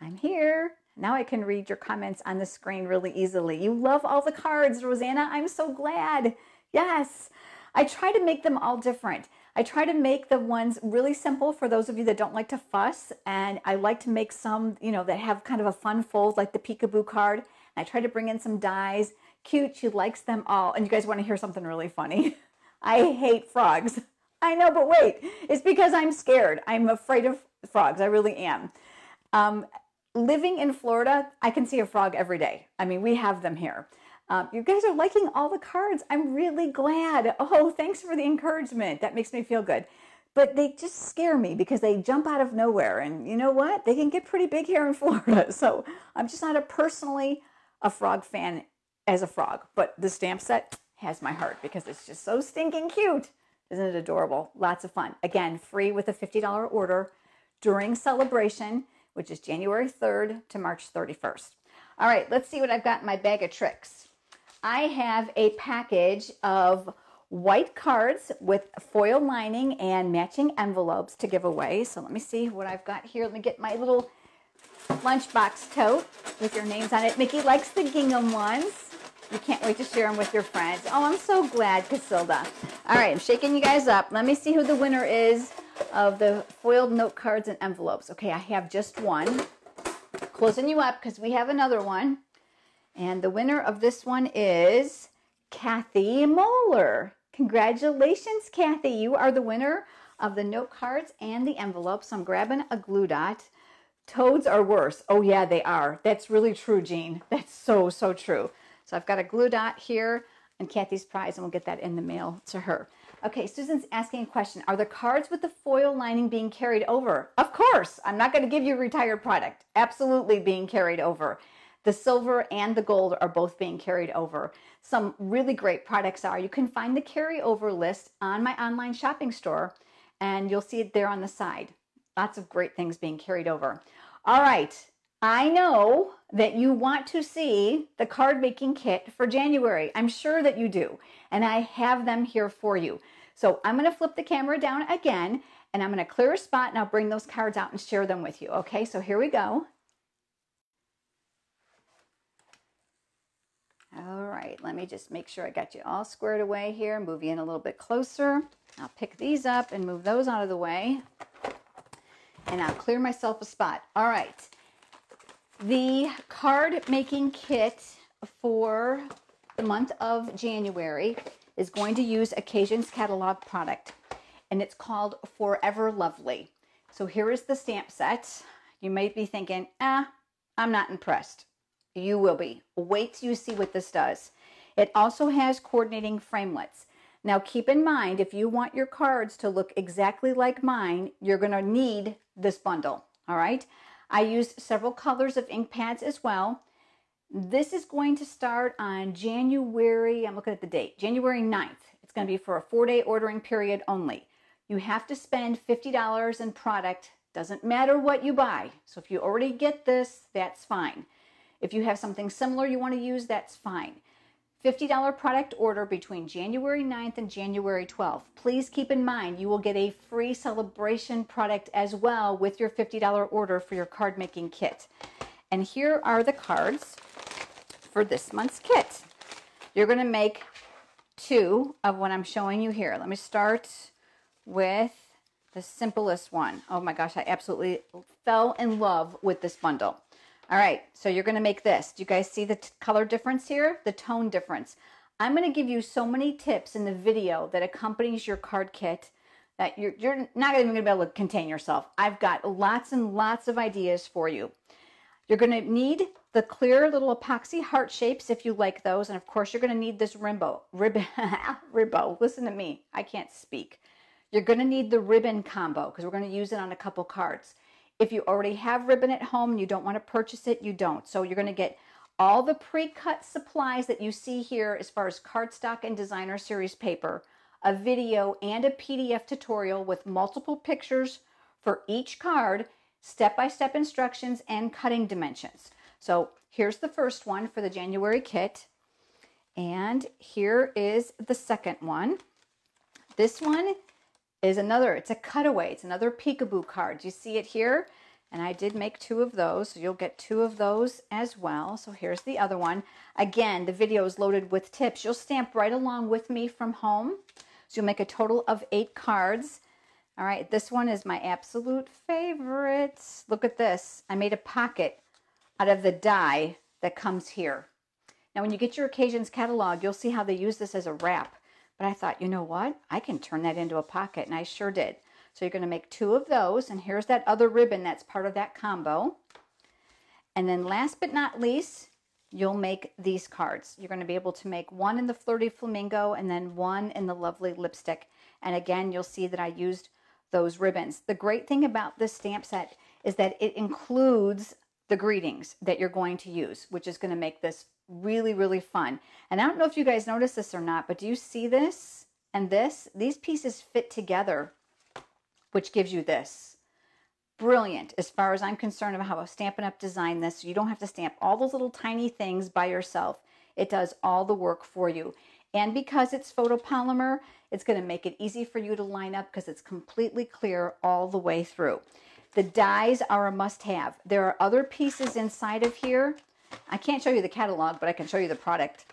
I'm here. Now I can read your comments on the screen really easily. You love all the cards, Rosanna. I'm so glad. Yes. I try to make them all different. I try to make the ones really simple for those of you that don't like to fuss. And I like to make some, you know, that have kind of a fun fold like the peekaboo card. I try to bring in some dies. Cute. She likes them all. And you guys want to hear something really funny? I hate frogs. I know, but wait. It's because I'm scared. I'm afraid of frogs. I really am. Living in Florida, I can see a frog every day. I mean, we have them here. You guys are liking all the cards. I'm really glad. Oh, thanks for the encouragement. That makes me feel good. But they just scare me because they jump out of nowhere. And you know what? They can get pretty big here in Florida. So I'm just not personally a frog fan as a frog. But the stamp set has my heart because it's just so stinking cute. Isn't it adorable? Lots of fun. Again, free with a $50 order during celebration, which is January 3rd to March 31st. All right, let's see what I've got in my bag of tricks. I have a package of white cards with foil lining and matching envelopes to give away. So let me see what I've got here. Let me get my little lunchbox tote with your names on it. Mickey likes the gingham ones. You can't wait to share them with your friends. Oh, I'm so glad, Casilda. All right, I'm shaking you guys up. Let me see who the winner is of the foiled note cards and envelopes. Okay, I have just one. Closing you up because we have another one. And the winner of this one is Kathy Moeller. Congratulations, Kathy. You are the winner of the note cards and the envelopes. I'm grabbing a glue dot. Toads are worse. Oh, yeah, they are. That's really true, Jean. That's so, so true. So I've got a glue dot here and Kathy's prize, and we'll get that in the mail to her. Okay, Susan's asking a question. Are the cards with the foil lining being carried over? Of course. I'm not going to give you a retired product. Absolutely being carried over. The silver and the gold are both being carried over. Some really great products are. You can find the carryover list on my online shopping store, and you'll see it there on the side. Lots of great things being carried over. All right. I know that you want to see the card making kit for January. I'm sure that you do. And I have them here for you. So I'm going to flip the camera down again, and I'm going to clear a spot, and I'll bring those cards out and share them with you. Okay, so here we go. All right, let me just make sure I got you all squared away here. Move you in a little bit closer. I'll pick these up and move those out of the way. And I'll clear myself a spot. All right. The card making kit for the month of January is going to use Occasions Catalog product, and it's called Forever Lovely. So here is the stamp set. You might be thinking, I'm not impressed. You will be. Wait till you see what this does. It also has coordinating framelits. Now keep in mind, if you want your cards to look exactly like mine, you're going to need this bundle. All right. I used several colors of ink pads as well. This is going to start on January, I'm looking at the date, January 9th. It's going to be for a 4-day ordering period only. You have to spend $50 in product. Doesn't matter what you buy. So if you already get this, that's fine. If you have something similar you want to use, that's fine. $50 product order between January 9th and January 12th. Please keep in mind you will get a free celebration product as well with your $50 order for your card making kit. And here are the cards for this month's kit. You're going to make 2 of what I'm showing you here. Let me start with the simplest one. Oh my gosh, I absolutely fell in love with this bundle. All right, so you're going to make this. Do you guys see the color difference here? The tone difference. I'm going to give you so many tips in the video that accompanies your card kit that you're not even going to be able to contain yourself. I've got lots and lots of ideas for you. You're going to need the clear little epoxy heart shapes if you like those. And of course, you're going to need this ribbon. Listen to me. I can't speak. You're going to need the ribbon combo because we're going to use it on a couple cards. If you already have ribbon at home and you don't want to purchase it, you don't. So you're going to get all the pre-cut supplies that you see here as far as cardstock and designer series paper, a video and a PDF tutorial with multiple pictures for each card, step-by-step instructions, and cutting dimensions. So here's the first one for the January kit. And here is the second one. This one is another, it's a cutaway. It's another peekaboo card. You see it here? And I did make 2 of those, so you'll get 2 of those as well. So here's the other one. Again, the video is loaded with tips. You'll stamp right along with me from home. So you'll make a total of 8 cards. All right, this one is my absolute favorite. Look at this. I made a pocket out of the die that comes here. Now, when you get your Occasions catalog, you'll see how they use this as a wrap. But I thought, you know what? I can turn that into a pocket, and I sure did. So you're going to make 2 of those, and here's that other ribbon that's part of that combo. And then last but not least, you'll make these cards. You're going to be able to make 1 in the Flirty Flamingo and then 1 in the Lovely Lipstick. And again, you'll see that I used those ribbons. The great thing about this stamp set is that it includes the greetings that you're going to use, which is going to make this really, really fun. And I don't know if you guys notice this or not, but do you see this and this? These pieces fit together, which gives you this. Brilliant, as far as I'm concerned about how Stampin' Up! Designed this. So you don't have to stamp all those little tiny things by yourself. It does all the work for you. And because it's photopolymer, it's going to make it easy for you to line up because it's completely clear all the way through. The dies are a must-have. There are other pieces inside of here. I can't show you the catalog, but I can show you the product.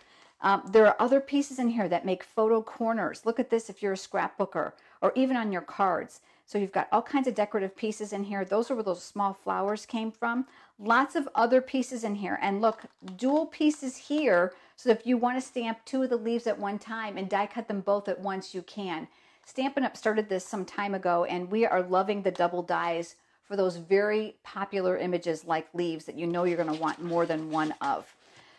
There are other pieces in here that make photo corners. Look at this if you're a scrapbooker, or even on your cards. So you've got all kinds of decorative pieces in here. Those are where those small flowers came from. Lots of other pieces in here. And look, dual pieces here, so if you want to stamp 2 of the leaves at one time and die cut them both at once, you can. Stampin' Up! Started this some time ago, and we are loving the double dies for those very popular images like leaves that you know you're going to want more than 1 of.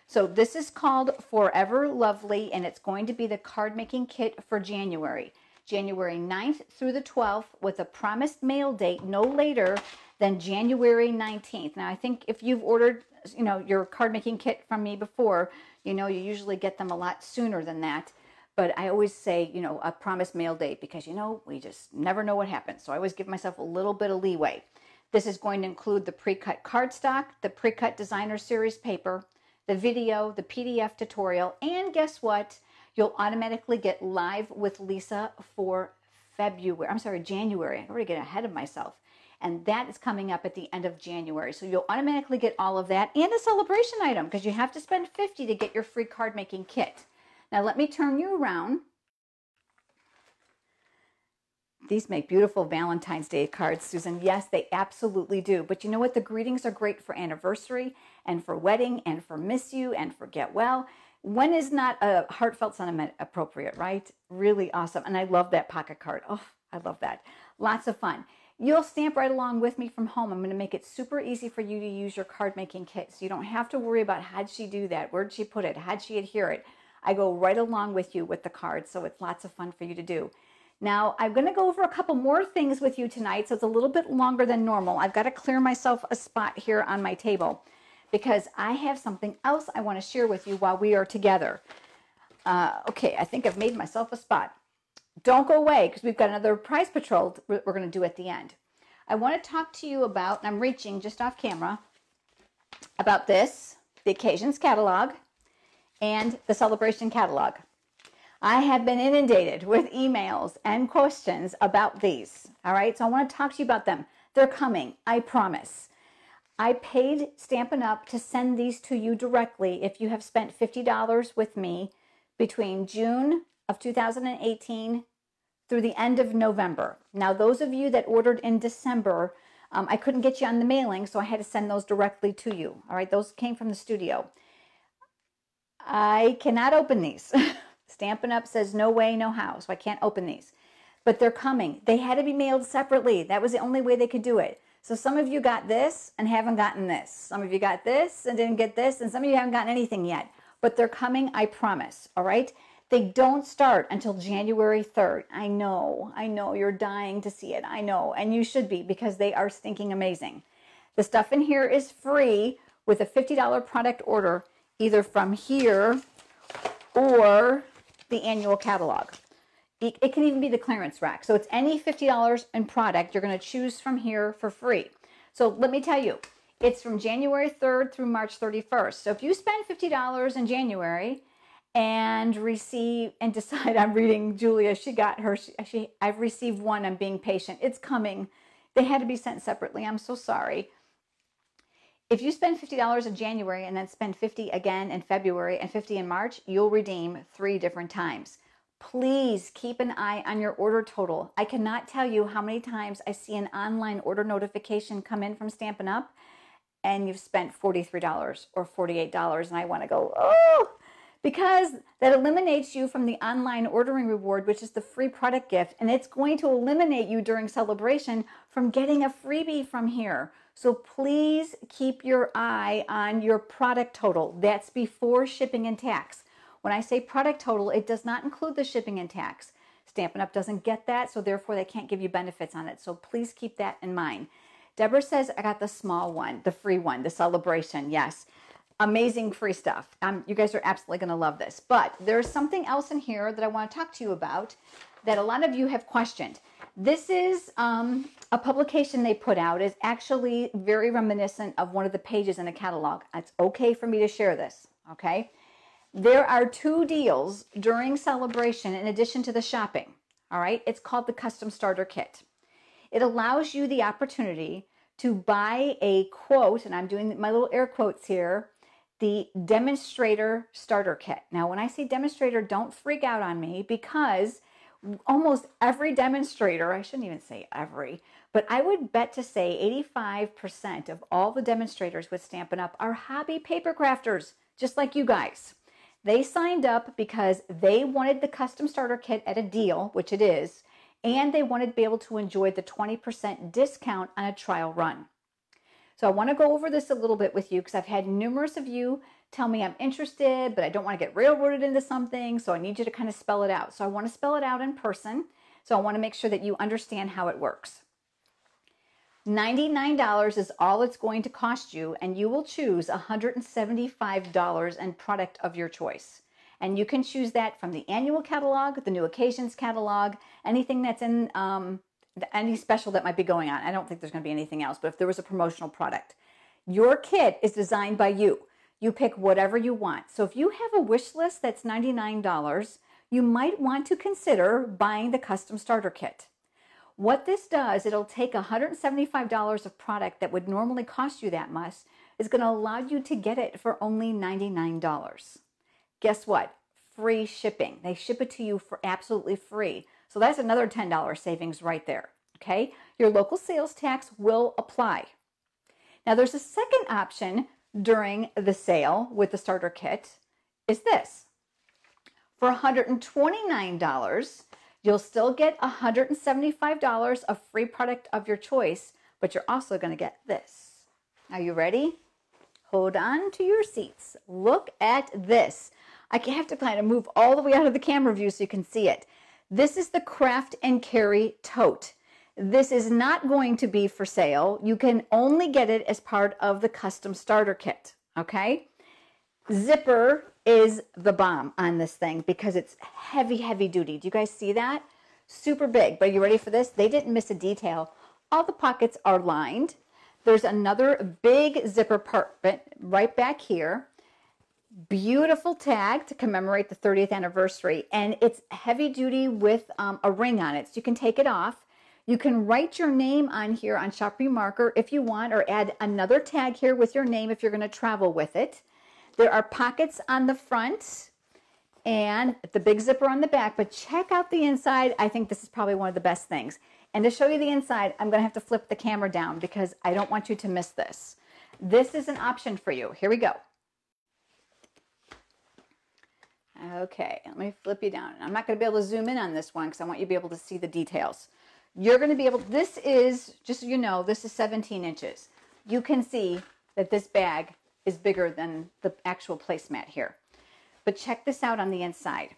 So this is called Forever Lovely, and it's going to be the card making kit for January. January 9th through the 12th with a promised mail date no later than January 19th. Now, I think if you've ordered, your card making kit from me before, you usually get them a lot sooner than that. But I always say, a promised mail date because, we just never know what happens. So I always give myself a little bit of leeway. This is going to include the pre-cut cardstock, the pre-cut designer series paper, the video, the PDF tutorial, and guess what? You'll automatically get Live with Lisa for January. I already get ahead of myself. And that is coming up at the end of January. So you'll automatically get all of that and a celebration item because you have to spend $50 to get your free card making kit. Now let me turn you around. These make beautiful Valentine's Day cards, Susan. Yes, they absolutely do. But you know what? The greetings are great for anniversary and for wedding and for miss you and for get well. When is not a heartfelt sentiment appropriate, right? Really awesome. And I love that pocket card. Oh, I love that. Lots of fun. You'll stamp right along with me from home. I'm going to make it super easy for you to use your card making kit. So you don't have to worry about how'd she do that? Where'd she put it? How'd she adhere it? I go right along with you with the cards. So it's lots of fun for you to do. Now, I'm going to go over a couple more things with you tonight, so it's a little bit longer than normal. I've got to clear myself a spot here on my table because I have something else I want to share with you while we are together. Okay, I think I've made myself a spot. Don't go away because we've got another prize patrol we're going to do at the end. I want to talk to you about, and I'm reaching just off camera, about this, the Occasions Catalog, and the Celebration Catalog. I have been inundated with emails and questions about these. All right, so I want to talk to you about them. They're coming, I promise. I paid Stampin' Up! To send these to you directly if you have spent $50 with me between June of 2018 through the end of November. Now, those of you that ordered in December, I couldn't get you on the mailing, so I had to send those directly to you. All right, those came from the studio. I cannot open these. Stampin' Up! Says no way, no how, so I can't open these. But they're coming. They had to be mailed separately. That was the only way they could do it. So some of you got this and haven't gotten this. Some of you got this and didn't get this, and some of you haven't gotten anything yet. But they're coming, I promise, all right? They don't start until January 3rd. I know, you're dying to see it. I know, and you should be because they are stinking amazing. The stuff in here is free with a $50 product order, either from here or the annual catalog. It can even be the clearance rack. So it's any $50 in product you're going to choose from here for free. So let me tell you, it's from January 3rd through March 31st. So if you spend $50 in January and decide, I'm reading Julia, she got her, I've received one, I'm being patient. It's coming. They had to be sent separately. I'm so sorry. If you spend $50 in January and then spend $50 again in February and $50 in March, you'll redeem 3 different times. Please keep an eye on your order total. I cannot tell you how many times I see an online order notification come in from Stampin' Up! And you've spent $43 or $48 and I want to go, oh, because that eliminates you from the online ordering reward, which is the free product gift, and it's going to eliminate you during celebration from getting a freebie from here. So please keep your eye on your product total. That's before shipping and tax. When I say product total, it does not include the shipping and tax. Stampin' Up! Doesn't get that, so therefore they can't give you benefits on it. So please keep that in mind. Deborah says, I got the small one, the free one, the celebration. Yes, amazing free stuff. You guys are absolutely going to love this. But there's something else in here that I want to talk to you about that a lot of you have questioned. This is a publication they put out. It's actually very reminiscent of one of the pages in the catalog. It's okay for me to share this, okay? There are 2 deals during celebration in addition to the shopping, all right? It's called the Custom Starter Kit. It allows you the opportunity to buy a quote, and I'm doing my little air quotes here, the Demonstrator Starter Kit. Now, when I say demonstrator, don't freak out on me because almost every demonstrator, I shouldn't even say every, but I would bet to say 85% of all the demonstrators with Stampin' Up! Are hobby paper crafters, just like you guys. They signed up because they wanted the Custom Starter Kit at a deal, which it is, and they wanted to be able to enjoy the 20% discount on a trial run. So I want to go over this a little bit with you because I've had numerous of you tell me I'm interested, but I don't want to get railroaded into something, so I need you to kind of spell it out. So I want to spell it out in person, so I want to make sure that you understand how it works. $99 is all it's going to cost you, and you will choose $175 in product of your choice. And you can choose that from the annual catalog, the new occasions catalog, anything that's in any special that might be going on. I don't think there's going to be anything else, but if there was a promotional product. Your kit is designed by you. You pick whatever you want. So if you have a wish list that's $99, you might want to consider buying the Custom Starter Kit. What this does, it'll take $175 of product that would normally cost you that much, is going to allow you to get it for only $99. Guess what? Free shipping. They ship it to you for absolutely free. So that's another $10 savings right there, okay? Your local sales tax will apply. Now there's a second option during the sale with the starter kit is this. For $129, you'll still get $175 of free product of your choice, but you're also going to get this. Are you ready? Hold on to your seats. Look at this. I have to kind of move all the way out of the camera view so you can see it. This is the Craft and Carry Tote. This is not going to be for sale. You can only get it as part of the custom starter kit, okay? Zipper is the bomb on this thing because it's heavy, heavy duty. Do you guys see that? Super big. But are you ready for this? They didn't miss a detail. All the pockets are lined. There's another big zipper part right back here. Beautiful tag to commemorate the 30th anniversary. And it's heavy duty with a ring on it. So you can take it off. You can write your name on here on Sharpie marker if you want, or add another tag here with your name if you're going to travel with it. There are pockets on the front and the big zipper on the back, but check out the inside. I think this is probably one of the best things. And to show you the inside, I'm going to have to flip the camera down because I don't want you to miss this. This is an option for you. Here we go. Okay, let me flip you down. I'm not going to be able to zoom in on this one because I want you to be able to see the details. You're going to be able, this is, just so you know, this is 17 inches. You can see that this bag is bigger than the actual placemat here. But check this out on the inside.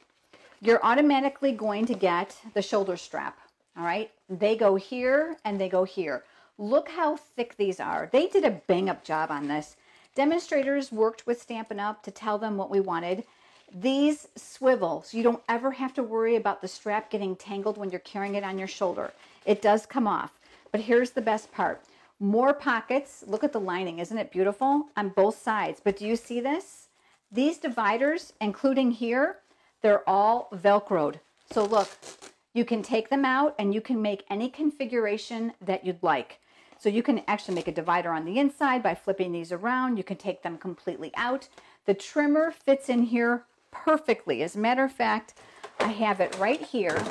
You're automatically going to get the shoulder strap, all right? They go here and they go here. Look how thick these are. They did a bang-up job on this. Demonstrators worked with Stampin' Up! To tell them what we wanted. These swivel, so you don't ever have to worry about the strap getting tangled when you're carrying it on your shoulder. It does come off. But here's the best part. More pockets. Look at the lining. Isn't it beautiful? On both sides. But do you see this? These dividers, including here, they're all Velcroed. So look, you can take them out and you can make any configuration that you'd like. So you can actually make a divider on the inside by flipping these around. You can take them completely out. The trimmer fits in here perfectly. As a matter of fact, I have it right here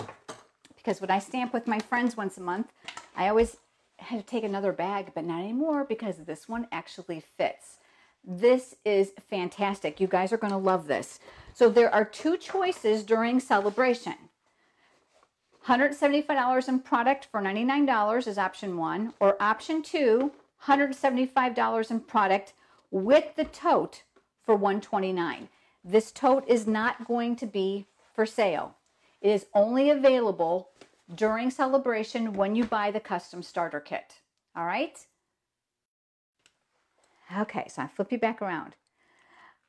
because when I stamp with my friends once a month, I always had to take another bag, but not anymore because this one actually fits. This is fantastic. You guys are going to love this. So there are two choices during celebration. $175 in product for $99 is option one, or option two, $175 in product with the tote for $129. This tote is not going to be for sale. It is only available during celebration when you buy the custom starter kit. All right? Okay, so I flip you back around.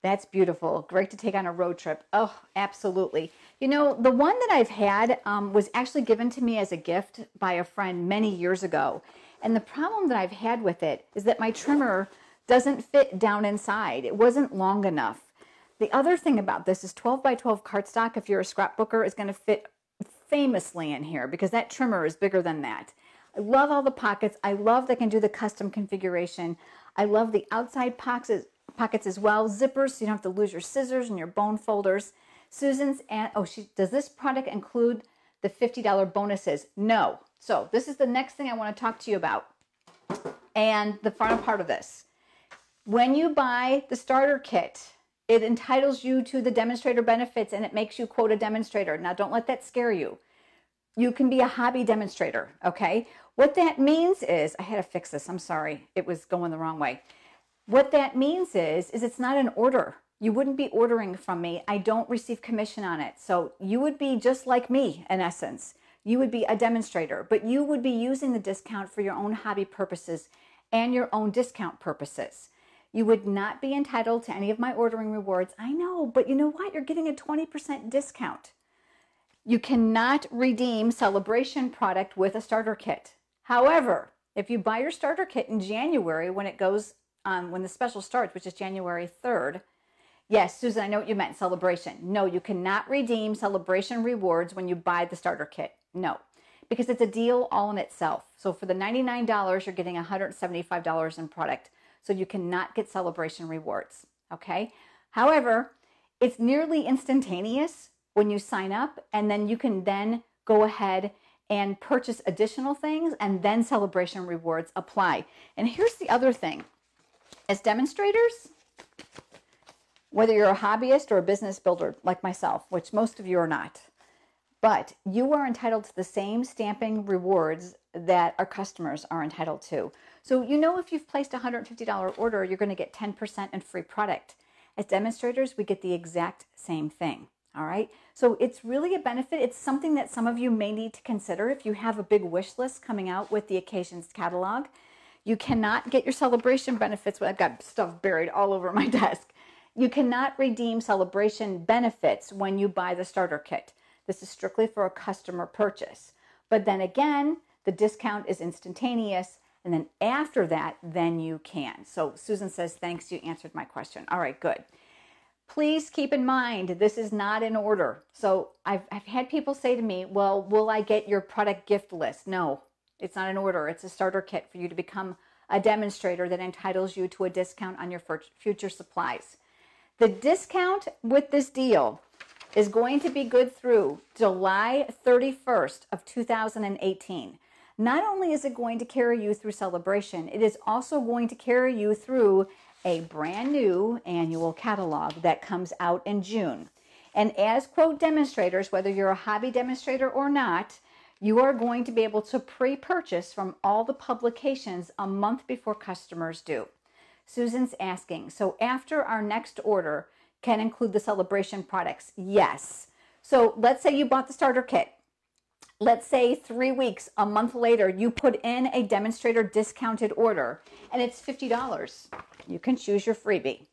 That's beautiful. Great to take on a road trip. Oh, absolutely. You know, the one that I've had was actually given to me as a gift by a friend many years ago. And the problem that I've had with it is that my trimmer doesn't fit down inside. It wasn't long enough. The other thing about this is 12 by 12 cardstock, if you're a scrapbooker, is going to fit famously in here because that trimmer is bigger than that. I love all the pockets. I love they can do the custom configuration. I love the outside pockets as well. Zippers, so you don't have to lose your scissors and your bone folders. Susan's, and does this product include the $50 bonuses? No. So this is the next thing I want to talk to you about. And the final part of this. When you buy the starter kit, it entitles you to the demonstrator benefits and it makes you, quote, a demonstrator. Now, don't let that scare you. You can be a hobby demonstrator, okay? What that means is, I had to fix this. I'm sorry. It was going the wrong way. What that means is it's not an order. You wouldn't be ordering from me. I don't receive commission on it. So you would be just like me, in essence. You would be a demonstrator, but you would be using the discount for your own hobby purposes and your own discount purposes. You would not be entitled to any of my ordering rewards. I know, but you know what? You're getting a 20% discount. You cannot redeem celebration product with a starter kit. However, if you buy your starter kit in January when it goes on, when the special starts, which is January 3rd, yes, Susan, I know what you meant, celebration. No, you cannot redeem celebration rewards when you buy the starter kit. No, because it's a deal all in itself. So for the $99, you're getting $175 in product. So you cannot get celebration rewards, okay? However, it's nearly instantaneous when you sign up, and then you can then go ahead and purchase additional things, and then celebration rewards apply. And here's the other thing. As demonstrators, whether you're a hobbyist or a business builder like myself, which most of you are not, but you are entitled to the same stamping rewards that our customers are entitled to. So you know, if you've placed a $150 order, you're going to get 10% in free product. As demonstrators, we get the exact same thing. All right. So it's really a benefit. It's something that some of you may need to consider if you have a big wish list coming out with the Occasions catalog. You cannot get your celebration benefits. I've got stuff buried all over my desk. You cannot redeem celebration benefits when you buy the starter kit. This is strictly for a customer purchase. But then again, the discount is instantaneous. And then after that, then you can. So Susan says, thanks, you answered my question. All right, good. Please keep in mind, this is not in order. So I've had people say to me, well, will I get your product gift list? No, it's not in order. It's a starter kit for you to become a demonstrator that entitles you to a discount on your future supplies. The discount with this deal is going to be good through July 31st of 2018. Not only is it going to carry you through celebration, it is also going to carry you through a brand new annual catalog that comes out in June. And as quote demonstrators, whether you're a hobby demonstrator or not, you are going to be able to pre-purchase from all the publications a month before customers do. Susan's asking, so after our next order can include the celebration products? Yes. So let's say you bought the starter kit. Let's say 3 weeks, a month later, you put in a demonstrator discounted order and it's $50. You can choose your freebie.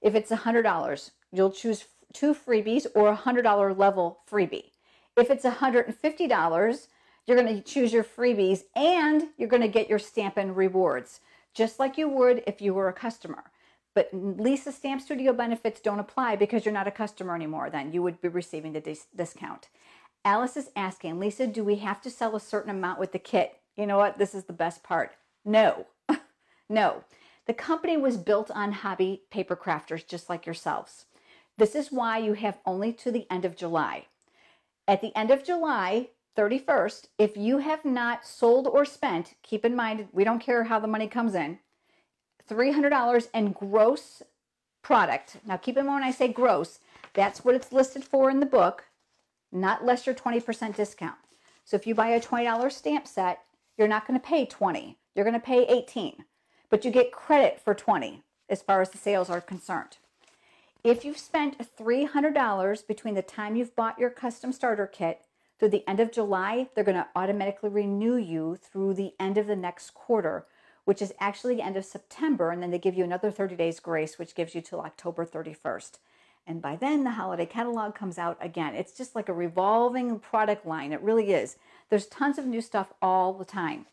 If it's $100, you'll choose 2 freebies or a $100 level freebie. If it's $150, you're going to choose your freebies and you're going to get your Stampin' Rewards, just like you would if you were a customer. But Lisa Stamp Studio benefits don't apply because you're not a customer anymore. Then you would be receiving the discount. Alice is asking, Lisa, do we have to sell a certain amount with the kit? You know what? This is the best part. No. No. The company was built on hobby paper crafters just like yourselves. This is why you have only to the end of July. At the end of July 31st, if you have not sold or spent, keep in mind, we don't care how the money comes in, $300 in gross product. Now keep in mind when I say gross, that's what it's listed for in the book, not less your 20% discount. So if you buy a $20 stamp set, you're not going to pay $20. You're going to pay $18. But you get credit for $20 as far as the sales are concerned. If you've spent $300 between the time you've bought your custom starter kit through the end of July, they're going to automatically renew you through the end of the next quarter, which is actually the end of September, and then they give you another 30 days grace, which gives you till October 31st. And by then, the holiday catalog comes out again. It's just like a revolving product line. It really is. There's tons of new stuff all the time.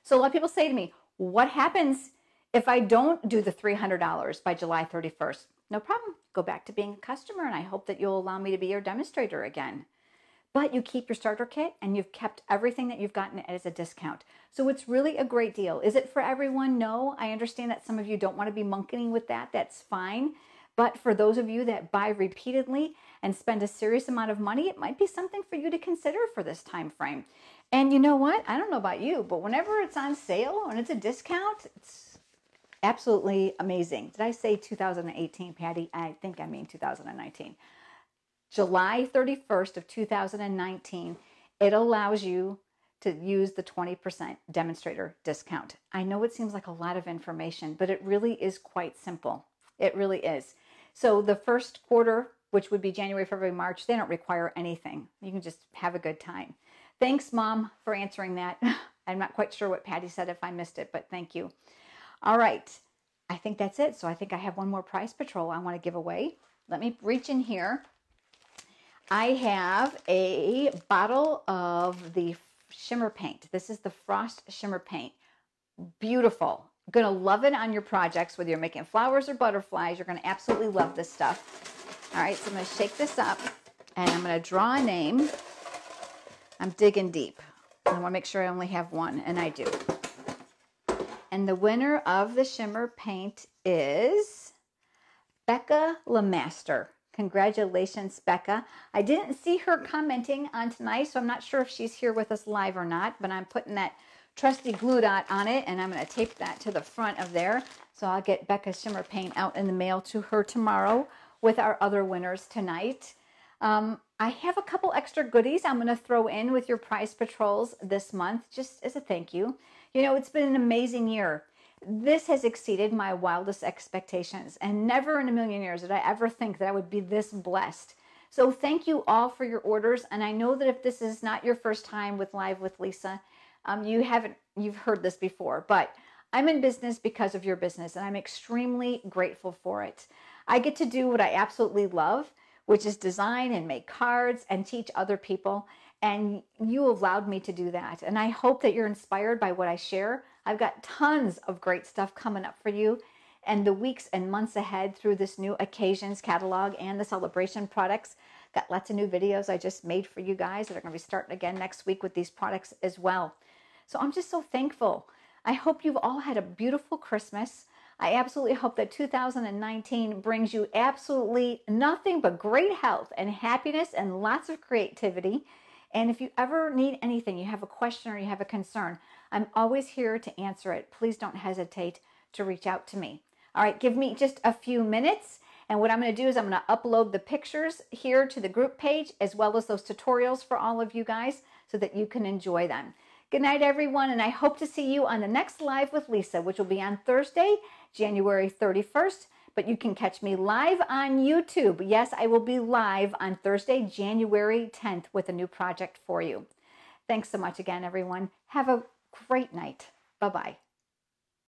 So a lot of people say to me, what happens if I don't do the $300 by July 31st? No problem. Go back to being a customer, and I hope that you'll allow me to be your demonstrator again. But you keep your starter kit, and you've kept everything that you've gotten as a discount. So it's really a great deal. Is it for everyone? No. I understand that some of you don't want to be monkeying with that. That's fine. But for those of you that buy repeatedly and spend a serious amount of money, it might be something for you to consider for this time frame. And you know what? I don't know about you, but whenever it's on sale and it's a discount, it's absolutely amazing. Did I say 2018, Patty? I think I mean 2019. July 31st of 2019, it allows you to use the 20% demonstrator discount. I know it seems like a lot of information, but it really is quite simple. It really is. So the first quarter, which would be January, February, March, they don't require anything. You can just have a good time. Thanks, Mom, for answering that. I'm not quite sure what Patty said if I missed it, but thank you. All right. I think that's it. So I think I have one more prize patrol I want to give away. Let me reach in here. I have a bottle of the shimmer paint. This is the Frost Shimmer Paint. Beautiful. Going to love it on your projects, whether you're making flowers or butterflies. You're going to absolutely love this stuff. All right, so I'm going to shake this up, and I'm going to draw a name. I'm digging deep. I want to make sure I only have one, and I do. And the winner of the shimmer paint is Becca Lemaster. Congratulations, Becca. I didn't see her commenting on tonight, so I'm not sure if she's here with us live or not, but I'm putting that trusty glue dot on it, and I'm going to tape that to the front of there. So I'll get Becca's shimmer paint out in the mail to her tomorrow with our other winners tonight. I have a couple extra goodies I'm going to throw in with your prize patrols this month, just as a thank you. You know, it's been an amazing year. This has exceeded my wildest expectations, and never in a million years did I ever think that I would be this blessed. So thank you all for your orders, and I know that if this is not your first time with Live with Lisa, you've heard this before, but I'm in business because of your business, and I'm extremely grateful for it. I get to do what I absolutely love, which is design and make cards and teach other people, and you allowed me to do that. And I hope that you're inspired by what I share. I've got tons of great stuff coming up for you and the weeks and months ahead through this new occasions catalog and the celebration products. Got lots of new videos I just made for you guys that are going to be starting again next week with these products as well. So I'm just so thankful. I hope you've all had a beautiful Christmas. I absolutely hope that 2019 brings you absolutely nothing but great health and happiness and lots of creativity. And if you ever need anything, you have a question or you have a concern, I'm always here to answer it. Please don't hesitate to reach out to me. All right, give me just a few minutes. And what I'm going to do is I'm going to upload the pictures here to the group page, as well as those tutorials for all of you guys so that you can enjoy them. Good night, everyone, and I hope to see you on the next Live with Lisa, which will be on Thursday, January 31st. But you can catch me live on YouTube. Yes, I will be live on Thursday, January 10th with a new project for you. Thanks so much again, everyone. Have a great night. Bye-bye.